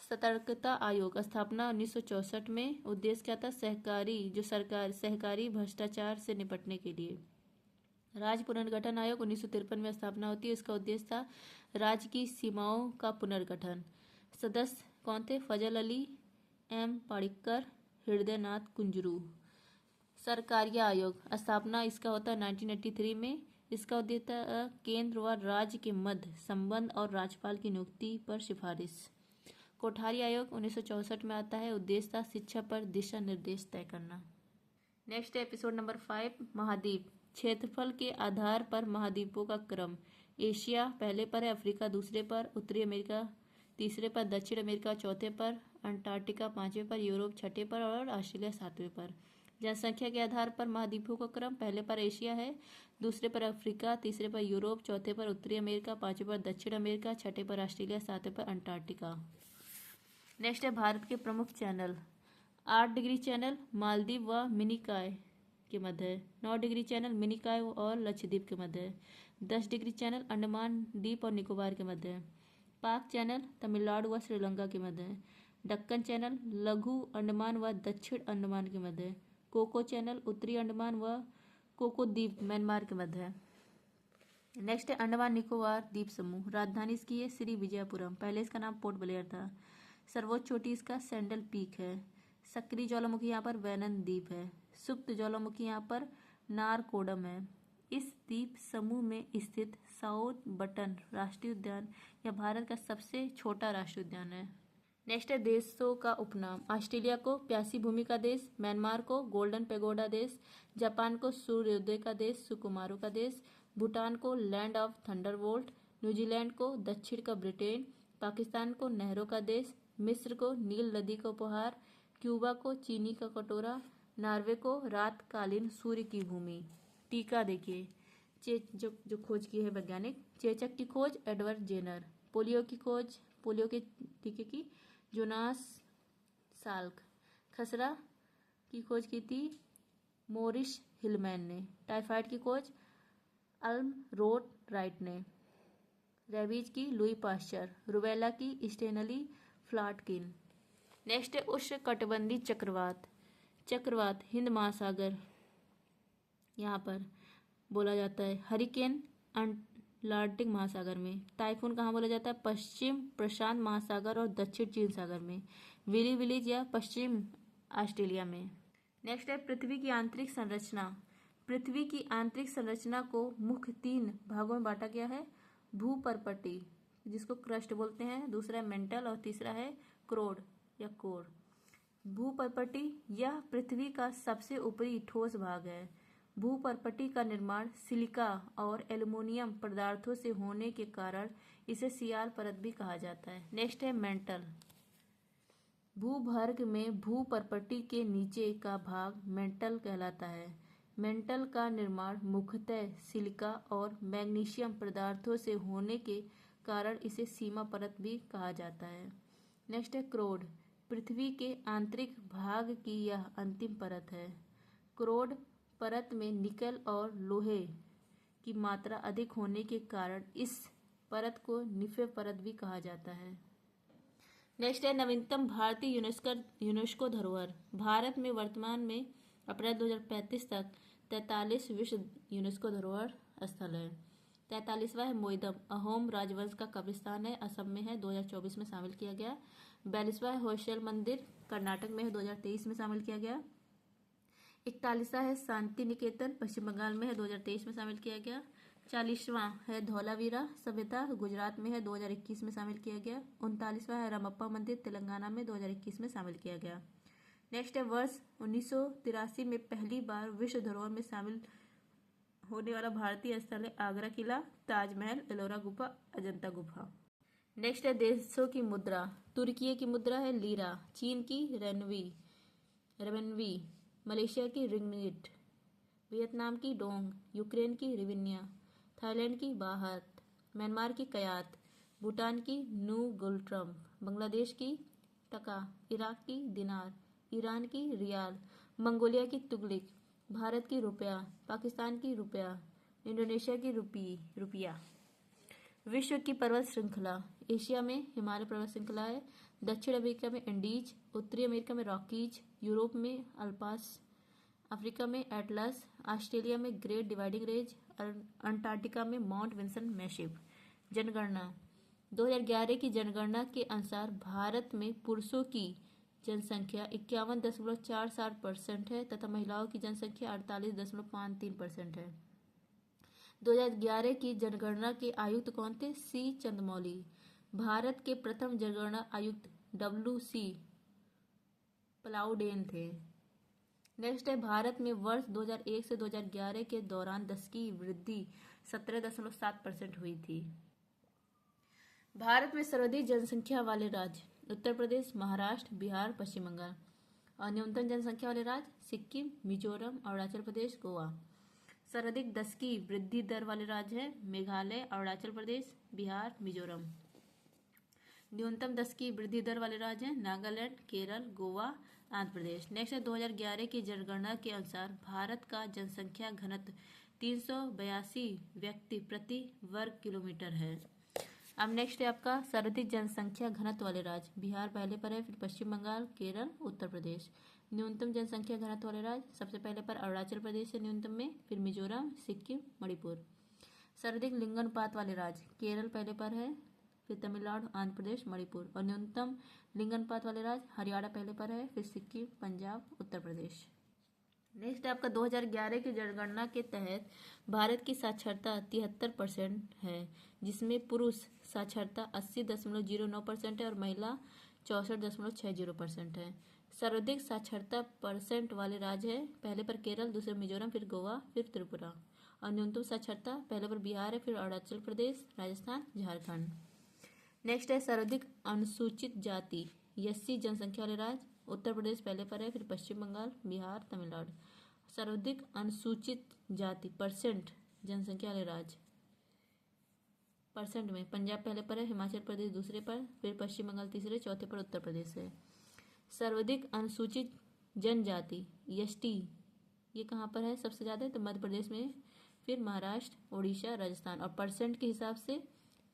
सतर्कता आयोग, स्थापना 1964 में। उद्देश्य क्या था? सहकारी भ्रष्टाचार से निपटने के लिए। राज्य पुनर्गठन आयोग 1953 में स्थापना होती है। इसका उद्देश्य था राज्य की सीमाओं का पुनर्गठन। सदस्य कौन थे? फजल अली, M पाड़िक्कर, हृदयनाथ कुंजरू। सरकारिया आयोग, स्थापना इसका होता है 1983 में। इसका उद्देश्य केंद्र व राज्य के मध्य संबंध और राज्यपाल की नियुक्ति पर सिफारिश। कोठारी आयोग 1964 में आता है। उद्देश्य था शिक्षा पर दिशा निर्देश तय करना। नेक्स्ट एपिसोड नंबर 5, महाद्वीप। क्षेत्रफल के आधार पर महाद्वीपों का क्रम। एशिया पहले पर है, अफ्रीका दूसरे पर, उत्तरी अमेरिका तीसरे पर, दक्षिण अमेरिका चौथे पर, अंटार्कटिका पांचवें पर, यूरोप छठे पर और ऑस्ट्रेलिया सातवें पर। जनसंख्या के आधार पर महाद्वीपों का क्रम, पहले पर एशिया है, दूसरे पर अफ्रीका, तीसरे पर यूरोप, चौथे पर उत्तरी अमेरिका, पांचवें पर दक्षिण अमेरिका, छठे पर ऑस्ट्रेलिया, सातवें पर अंटार्कटिका। नेक्स्ट है भारत के प्रमुख चैनल। 8 डिग्री चैनल मालदीव व मिनिकॉय के मध्य है। 9 डिग्री चैनल मिनिकॉय और लक्षद्वीप के मध्य है। 10 डिग्री चैनल अंडमान द्वीप और निकोबार के मध्य है। पाक चैनल तमिलनाडु व श्रीलंका के मध्य है। दक्कन चैनल लघु अंडमान व दक्षिण अंडमान के मध्य है। कोको चैनल उत्तरी अंडमान व कोको द्वीप म्यांमार के मध्य है। नेक्स्ट है अंडमान निकोबार द्वीप समूह। राजधानी इसकी है श्री विजयपुरम, पहले इसका नाम पोर्ट ब्लेयर था। सर्वोच्च चोटी इसका सैंडल पीक है। सक्रिय ज्वालामुखी यहाँ पर वैनन द्वीप है। सुप्त ज्वालामुखी यहाँ पर नारकोडम है। इस द्वीप समूह में स्थित साउथ बटन राष्ट्रीय उद्यान यह भारत का सबसे छोटा राष्ट्रीय उद्यान है। नेक्स्ट है देशों का उपनाम। ऑस्ट्रेलिया को प्यासी भूमि का देश, म्यांमार को गोल्डन पेगोडा देश, जापान को सूर्योदय का देश, सुकुमारों का देश, भूटान को लैंड ऑफ थंडरबोल्ट, न्यूजीलैंड को दक्षिण का ब्रिटेन, पाकिस्तान को नहरों का देश, मिस्र को नील नदी का उपहार, क्यूबा को चीनी का कटोरा, नॉर्वे को रातकालीन सूर्य की भूमि। टीका देखिए, जो खोज की है वैज्ञानिक। चेचक की खोज एडवर्ड जेनर। पोलियो के टीके की जोनास साल्क। खसरा की खोज की थी मोरिस हिलमैन ने। टाइफाइड की खोज अल्म रोट राइट ने। रेबीज की लुई पाश्चर। रुबेला की स्टेनली फ्लाटकिन। नेक्स्ट है उष्णकटिबंधीय चक्रवात हिंद महासागर यहाँ पर बोला जाता है। हरिकेन अटलांटिक महासागर में। टाइफून कहाँ बोला जाता है? पश्चिम प्रशांत महासागर और दक्षिण चीन सागर में। विली विलीज या पश्चिम ऑस्ट्रेलिया में। नेक्स्ट है पृथ्वी की आंतरिक संरचना। पृथ्वी की आंतरिक संरचना को मुख्य 3 भागों में बांटा गया है। भूपर्पटी जिसको क्रस्ट बोलते हैं, दूसरा है मेंटल और तीसरा है क्रोड या कोर। भूपर्पटी यह पृथ्वी का सबसे ऊपरी ठोस भाग है। भूपर्पटी का निर्माण सिलिका और एल्युमिनियम पदार्थों से होने के कारण इसे सियाल परत भी कहा जाता है। नेक्स्ट है मेंटल। भूभर्ग में भूपर्पटी के नीचे का भाग मेंटल कहलाता है। मेंटल का निर्माण मुख्यतः सिलिका और मैग्नीशियम पदार्थों से होने के कारण इसे सीमा परत भी कहा जाता है। नेक्स्ट है क्रोड। पृथ्वी के आंतरिक भाग की यह अंतिम परत है। क्रोड परत में निकल और लोहे की मात्रा अधिक होने के कारण इस परत को निफे परत भी कहा जाता है। नेक्स्ट है नवीनतम भारतीय यूनेस्को धरोहर। भारत में वर्तमान में अप्रैल 2035 तक 43 विश्व यूनेस्को धरोहर स्थल है। 43वां है मोइदम, अहोम राजवंश का कब्रिस्तान है, असम में है, 2024 में शामिल किया गया। 42वां है होयसल मंदिर, कर्नाटक में है, 2023 में शामिल किया गया। 41वां है शांति निकेतन, पश्चिम बंगाल में है, 2023 में शामिल किया गया। 40वां है धौलावीरा सभ्यता, गुजरात में है, 2021 में शामिल किया गया। 39वां है रामप्पा मंदिर, तेलंगाना में, 2021 में शामिल किया गया। नेक्स्ट है वर्ष 1983 में पहली बार विश्व धरोहर में शामिल होने वाला भारतीय स्थल है आगरा किला, ताजमहल, एलोरा गुफा, अजंता गुफा। नेक्स्ट है देशों की मुद्रा। तुर्की की मुद्रा है लीरा, चीन की रेवनवी, मलेशिया की रिंगिट, वियतनाम की डोंग, यूक्रेन की रिविन्या, थाईलैंड की बाहत, म्यांमार की कयात, भूटान की नू गुलट्रम, बांग्लादेश की टका, इराक की दिनार, ईरान की रियाल, मंगोलिया की तुगलिक, भारत की रुपया, पाकिस्तान की रुपया, इंडोनेशिया की रुपया। विश्व की पर्वत श्रृंखला। एशिया में हिमालय पर्वत श्रृंखला है, दक्षिण अमेरिका में एंडीज, उत्तरी अमेरिका में रॉकीज, यूरोप में अल्पास, अफ्रीका में एटलस, ऑस्ट्रेलिया में ग्रेट डिवाइडिंग रेंज, अंटार्कटिका में माउंट विंसन मैसिव। जनगणना। 2011 की जनगणना के अनुसार भारत में पुरुषों की जनसंख्या 51.47% है तथा महिलाओं की जनसंख्या 48.53% है। 2011 की जनगणना के आयुक्त कौन थे? सी चंद्रमौली। भारत के प्रथम जनगणना आयुक्त WC प्लाउडेन थे। नेक्स्ट है भारत में वर्ष 2001 से 2011 के दौरान 10 की वृद्धि 17.7% हुई थी। भारत में सर्वाधिक जनसंख्या वाले राज्य उत्तर प्रदेश, महाराष्ट्र, बिहार, पश्चिम बंगाल। और न्यूनतम जनसंख्या वाले राज्य सिक्किम, मिजोरम, अरुणाचल प्रदेश, गोवा। सर्वाधिक 10 की वृद्धि दर वाले राज्य हैं मेघालय, अरुणाचल प्रदेश, बिहार, मिजोरम। न्यूनतम 10 की वृद्धि दर वाले राज्य हैं नागालैंड, केरल, गोवा, आंध्र प्रदेश। नेक्स्ट है 2011 की जनगणना के अनुसार भारत का जनसंख्या घनत्व 382 व्यक्ति प्रति वर्ग किलोमीटर है। अब नेक्स्ट है आपका सर्वाधिक जनसंख्या घनत्व वाले राज्य। बिहार पहले पर है, फिर पश्चिम बंगाल, केरल, उत्तर प्रदेश। न्यूनतम जनसंख्या घनत्व वाले राज्य सबसे पहले पर अरुणाचल प्रदेश है न्यूनतम में, फिर मिजोरम, सिक्किम, मणिपुर। सर्वाधिक लिंगानुपात वाले राज्य केरल पहले पर है, फिर तमिलनाडु, आंध्र प्रदेश, मणिपुर। और न्यूनतम लिंगानुपात वाले राज्य हरियाणा पहले पर है, फिर सिक्किम, पंजाब, उत्तर प्रदेश। नेक्स्ट आपका 2011 की जनगणना के तहत भारत की साक्षरता 73% है, जिसमें पुरुष साक्षरता 80.09% है और महिला 64.60% है। सर्वाधिक साक्षरता परसेंट वाले राज्य है पहले पर केरल, दूसरे मिजोरम, फिर गोवा, फिर त्रिपुरा। और न्यूनतम साक्षरता पहले पर बिहार है, फिर अरुणाचल प्रदेश, राजस्थान, झारखंड। नेक्स्ट है सर्वाधिक अनुसूचित जाति SC जनसंख्या वाले राज्य उत्तर प्रदेश पहले पर है, फिर पश्चिम बंगाल, बिहार, तमिलनाडु। सर्वाधिक अनुसूचित जाति परसेंट जनसंख्या वाले राज्य परसेंट में पंजाब पहले पर है, हिमाचल प्रदेश दूसरे पर, फिर पश्चिम बंगाल तीसरे, चौथे पर उत्तर प्रदेश है। सर्वाधिक अनुसूचित जनजाति ST ये कहाँ पर है सबसे ज़्यादा? तो मध्य प्रदेश में, फिर महाराष्ट्र, उड़ीसा, राजस्थान। और परसेंट के हिसाब से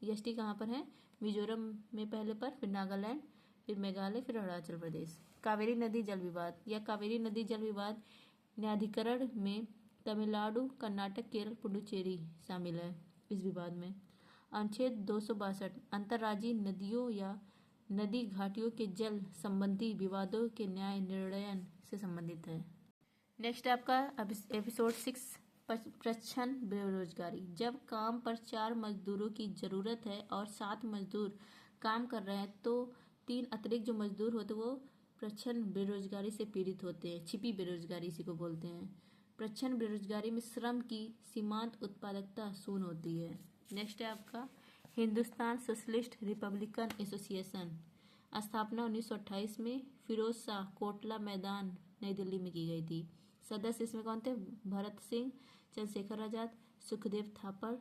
ST कहाँ पर है? मिजोरम में पहले पर, फिर नागालैंड, फिर मेघालय, फिर अरुणाचल प्रदेश। कावेरी नदी जल विवाद या कावेरी नदी जल विवाद न्यायाधिकरण में तमिलनाडु, कर्नाटक, केरल, पुडुचेरी शामिल है इस विवाद में। अनुच्छेद 262 अंतर्राज्यीय नदियों या नदी घाटियों के जल संबंधी विवादों के न्याय निर्णयन से संबंधित है। नेक्स्ट आपका एपिसोड 6 प्रच्छन्न बेरोजगारी। जब काम पर 4 मजदूरों की जरूरत है और 7 मजदूर काम कर रहे हैं तो 3 अतिरिक्त जो मजदूर होते हैं वो प्रच्छन्न बेरोजगारी से पीड़ित होते हैं। छिपी बेरोजगारी इसी को बोलते हैं। प्रच्छन्न बेरोजगारी में श्रम की सीमांत उत्पादकता शून्य होती है। नेक्स्ट है आपका हिंदुस्तान सोशलिस्ट रिपब्लिकन एसोसिएशन। स्थापना 1928 में फिरोज शाह कोटला मैदान नई दिल्ली में की गई थी। सदस्य इसमें कौन थे? भरत सिंह, चंद्रशेखर आजाद, सुखदेव थापड़,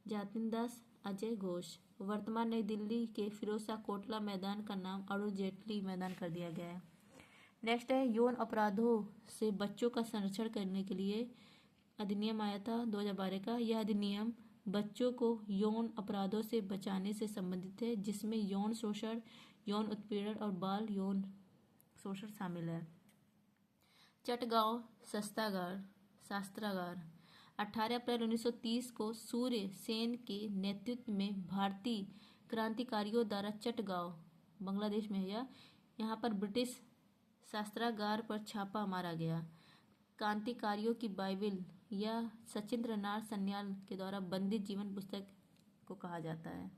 जातिन दास, अजय घोष। वर्तमान नई दिल्ली के फिरोज शाह कोटला मैदान का नाम अरुण जेटली मैदान कर दिया गया है। नेक्स्ट है यौन अपराधों से बच्चों का संरक्षण करने के लिए अधिनियम आया था 2012 का। यह अधिनियम बच्चों को यौन अपराधों से बचाने से संबंधित है, जिसमें यौन शोषण, यौन उत्पीड़न और बाल यौन शोषण शामिल है। चटगांव शस्त्रागार 18 अप्रैल 1930 को सूर्य सेन के नेतृत्व में भारतीय क्रांतिकारियों द्वारा चटगांव, बांग्लादेश में है, यहाँ पर ब्रिटिश शस्त्रागार पर छापा मारा गया। क्रांतिकारियों की बाइबिल या सचिंद्र नाथ सन्याल के द्वारा बंदित जीवन पुस्तक को कहा जाता है।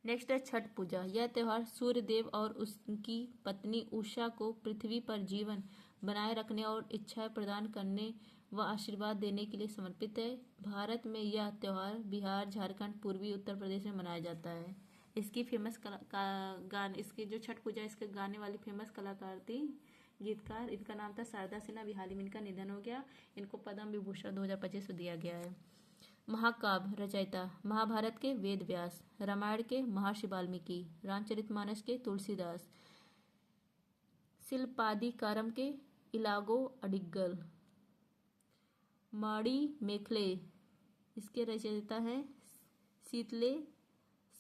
नेक्स्ट है छठ पूजा। यह त्यौहार सूर्य देव और उसकी पत्नी उषा को पृथ्वी पर जीवन बनाए रखने और इच्छाएं प्रदान करने व आशीर्वाद देने के लिए समर्पित है। भारत में यह त्यौहार बिहार, झारखंड, पूर्वी उत्तर प्रदेश में मनाया जाता है। इसकी फेमस इसकी जो छठ पूजा इसके गाने वाली फेमस कलाकार थी, गीतकार, इनका नाम था शारदा सिन्हा। भी हाल ही में इनका निधन हो गया। इनको पद्म विभूषण 2025 में दिया गया है। महाकाव्य रचयिता महाभारत के वेद व्यास, रामायण के महर्षि वाल्मीकि, रामचरितमानस के तुलसीदास, शिल्पादिकारम के इलागो अडिगल, माड़ी मेखले इसके रचयिता हैं शीतले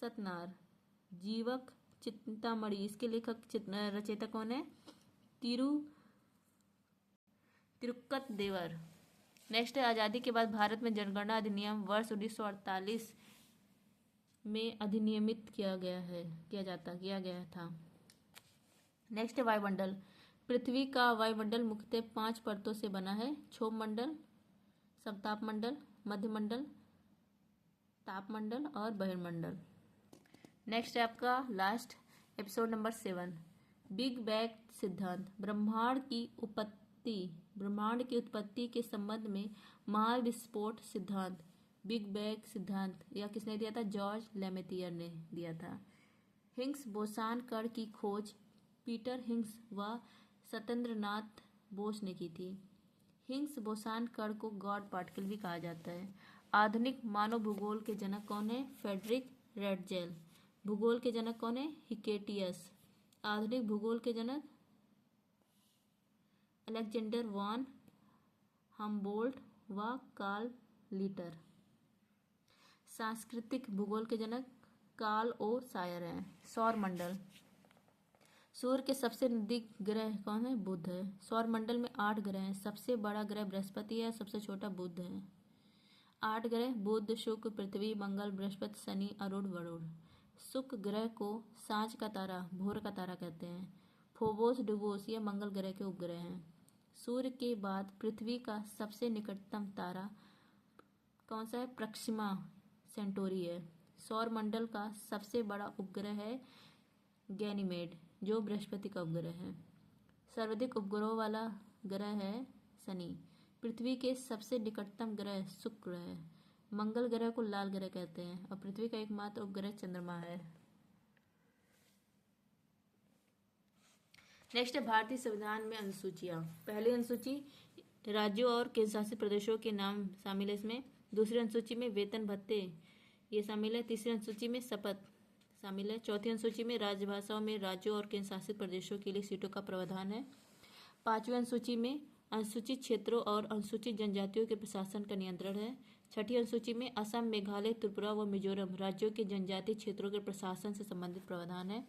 सतनार, जीवक चिंतामणि इसके लेखक रचयिता कौन है? तिरुक्कत देवर। नेक्स्ट है आज़ादी के बाद भारत में जनगणना अधिनियम वर्ष 1948 में अधिनियमित किया गया था। नेक्स्ट है वायुमंडल। पृथ्वी का वायुमंडल मुख्यतः 5 परतों से बना है। क्षोभ मंडल, समतापमंडल, मध्यमंडल, तापमंडल और बहिर्मंडल। नेक्स्ट है आपका last episode number 7, big bang सिद्धांत। ब्रह्मांड की उत्पत्ति के संबंध में महाविस्फोट सिद्धांत, बिग बैंग सिद्धांत यह किसने दिया था? जॉर्ज लेमेथियर ने दिया था। हिग्स बोसान कण की खोज पीटर हिग्स व सत्येंद्रनाथ बोस ने की थी। हिग्स बोसान कण को गॉड पार्टिकल भी कहा जाता है। आधुनिक मानव भूगोल के जनक कौन है? Friedrich Ratzel. भूगोल के जनक कौन है? हिकेटियस। आधुनिक भूगोल के जनक अलेक्जेंडर वॉन हम्बोल्ट व कार्ल लीटर। सांस्कृतिक भूगोल के जनक कार्ल ओ सायर हैं। सौर मंडल। सूर्य के सबसे नजदीक ग्रह कौन है? बुध है। सौर मंडल में 8 ग्रह हैं। सबसे बड़ा ग्रह बृहस्पति है, सबसे छोटा बुध है। 8 ग्रह बुध, शुक्र, पृथ्वी, मंगल, बृहस्पति, शनि, अरुण, वरुण। शुक्र ग्रह को सांझ का तारा, भोर का तारा कहते हैं। फोबोस, डुबोस ये मंगल ग्रह के उपग्रह हैं। सूर्य के बाद पृथ्वी का सबसे निकटतम तारा कौन सा है? प्रक्सिमा सेंटोरी है। सौर मंडल का सबसे बड़ा उपग्रह है गैनीमेड, जो बृहस्पति का उपग्रह है। सर्वाधिक उपग्रहों वाला ग्रह है शनि। पृथ्वी के सबसे निकटतम ग्रह शुक्र है। मंगल ग्रह को लाल ग्रह कहते हैं और पृथ्वी का एकमात्र उपग्रह चंद्रमा है। नेक्स्ट है भारतीय संविधान में अनुसूचियां। पहली अनुसूची राज्यों और केंद्र शासित प्रदेशों के नाम शामिल है इसमें। दूसरी अनुसूची में वेतन भत्ते ये शामिल है। तीसरी अनुसूची में शपथ शामिल है। चौथी अनुसूची में राजभाषाओं में राज्यों और केंद्र शासित प्रदेशों के लिए सीटों का प्रावधान है। 5वीं अनुसूची में अनुसूचित क्षेत्रों और अनुसूचित जनजातियों के प्रशासन का नियंत्रण है। 6ठी अनुसूची में असम, मेघालय, त्रिपुरा व मिजोरम राज्यों के जनजातीय क्षेत्रों के प्रशासन से संबंधित प्रावधान है।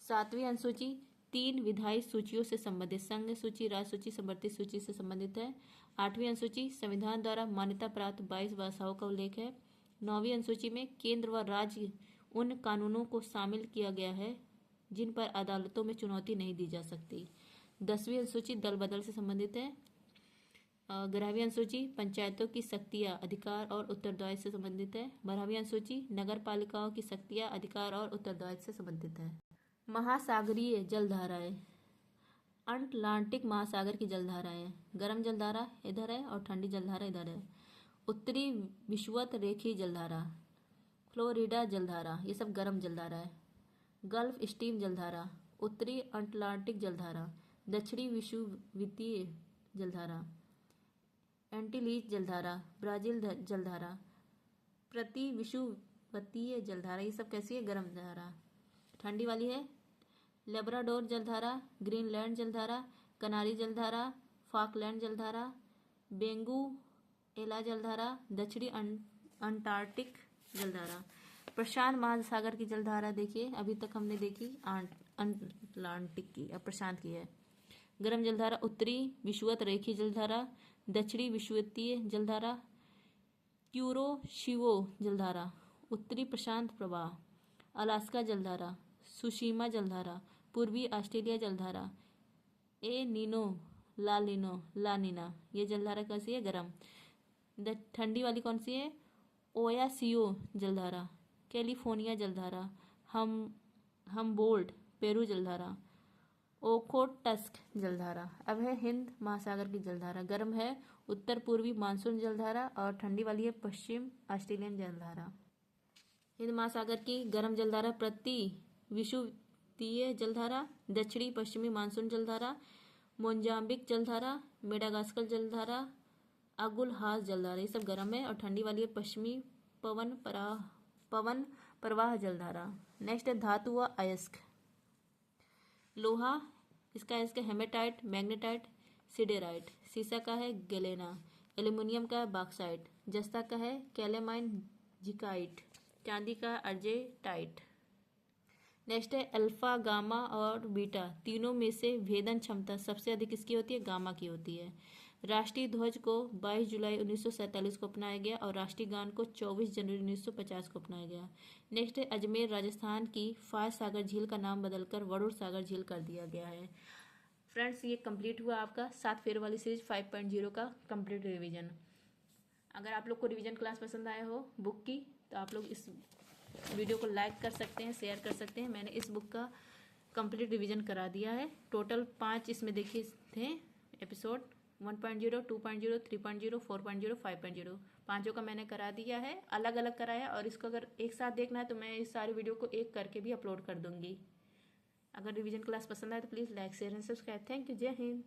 7वीं अनुसूची 3 विधायी सूचियों से संबंधित संघ सूची, राज्य सूची, समवर्ती सूची से संबंधित है। 8वीं अनुसूची संविधान द्वारा मान्यता प्राप्त 22 भाषाओं का उल्लेख है। 9वीं अनुसूची में केंद्र व राज्य उन कानूनों को शामिल किया गया है जिन पर अदालतों में चुनौती नहीं दी जा सकती। 10वीं अनुसूची दल बदल से संबंधित है। 11वीं अनुसूची पंचायतों की शक्तियाँ, अधिकार और उत्तरदायित्व से संबंधित है। 12वीं अनुसूची नगर पालिकाओं की शक्तियाँ, अधिकार और उत्तरदायित्व से संबंधित है। महासागरीय जलधाराएं। अटलांटिक महासागर की जलधाराएं, गर्म जलधारा इधर है और ठंडी जलधारा इधर है। उत्तरी विषुवत रेखीय जलधारा, फ्लोरिडा जलधारा, ये सब गर्म जलधारा है। गल्फ स्ट्रीम जलधारा, उत्तरी अटलांटिक जलधारा, दक्षिणी विषुवतीय जलधारा। एंटीलीज जलधारा, ब्राजील जलधारा, प्रति विषुवतीय जलधारा, ये सब कैसी है, गर्म धारा। ठंडी वाली है लेब्राडोर जलधारा, ग्रीनलैंड जलधारा, कनारी जलधारा, फॉकलैंड जलधारा, बेंगुएला जलधारा, दक्षिणी अंटार्कटिक जलधारा। प्रशांत महासागर की जलधारा देखिए, अभी तक हमने देखी अटलांटिक की, अब प्रशांत की है। गर्म जलधारा उत्तरी विषुवत रेखीय जलधारा, दक्षिणी विषुवतीय जलधारा, क्यूरोशिवो जलधारा, उत्तरी प्रशांत प्रवाह, अलास्का जलधारा, सुशीमा जलधारा, पूर्वी ऑस्ट्रेलिया जलधारा, ए नीनो ला नीना, ये जलधारा कैसी है, गर्म। ठंडी वाली कौन सी है, ओयासियो जलधारा, कैलिफोर्निया जलधारा, हमबोल्ट पेरू जलधारा, ओखोटस्क जलधारा। अब है हिंद महासागर की जलधारा, गर्म है उत्तर पूर्वी मानसून जलधारा और ठंडी वाली है पश्चिम ऑस्ट्रेलियन जलधारा। हिंद महासागर की गर्म जलधारा प्रति विषुवतीय जलधारा, दक्षिणी पश्चिमी मानसून जलधारा, मोजाम्बिक जलधारा, मेडागास्कर जलधारा, अगुलहास जलधारा, ये सब गर्म है और ठंडी वाली है पश्चिमी पवन प्रवाह जलधारा। नेक्स्ट है धातु व अयस्क। लोहा, इसका अयस्क हेमेटाइट, मैग्नेटाइट, सिडेराइट। सीसा का है गैलेना, एल्यूमिनियम का है बॉक्साइट, जस्ता का है कैलेमाइन जिकाइट, चांदी का अर्जेटाइट। नेक्स्ट है अल्फा, गामा और बीटा, तीनों में से भेदन क्षमता सबसे अधिक किसकी होती है, गामा की होती है। राष्ट्रीय ध्वज को 22 जुलाई 1947 को अपनाया गया और राष्ट्रीय गान को 24 जनवरी 1950 को अपनाया गया। नेक्स्ट है अजमेर राजस्थान की फाज सागर झील का नाम बदलकर वरुण सागर झील कर दिया गया है। फ्रेंड्स, ये कंप्लीट हुआ आपका 7 फेर वाली सीरीज 5.0 का कंप्लीट रिवीजन। अगर आप लोग को रिवीजन क्लास पसंद आया हो बुक की, तो आप लोग इस वीडियो को लाइक कर सकते हैं, शेयर कर सकते हैं। मैंने इस बुक का कंप्लीट रिवीजन करा दिया है। टोटल 5 इसमें देखे थे एपिसोड, 1.0, 2.0, 3.0, 4.0, 5.0, पाँचों का मैंने करा दिया है, अलग अलग कराया। और इसको अगर एक साथ देखना है तो मैं इस सारे वीडियो को एक करके भी अपलोड कर दूंगी। अगर रिवीजन क्लास पसंद आए तो please like share and subscribe. Thank you. जय हिंद।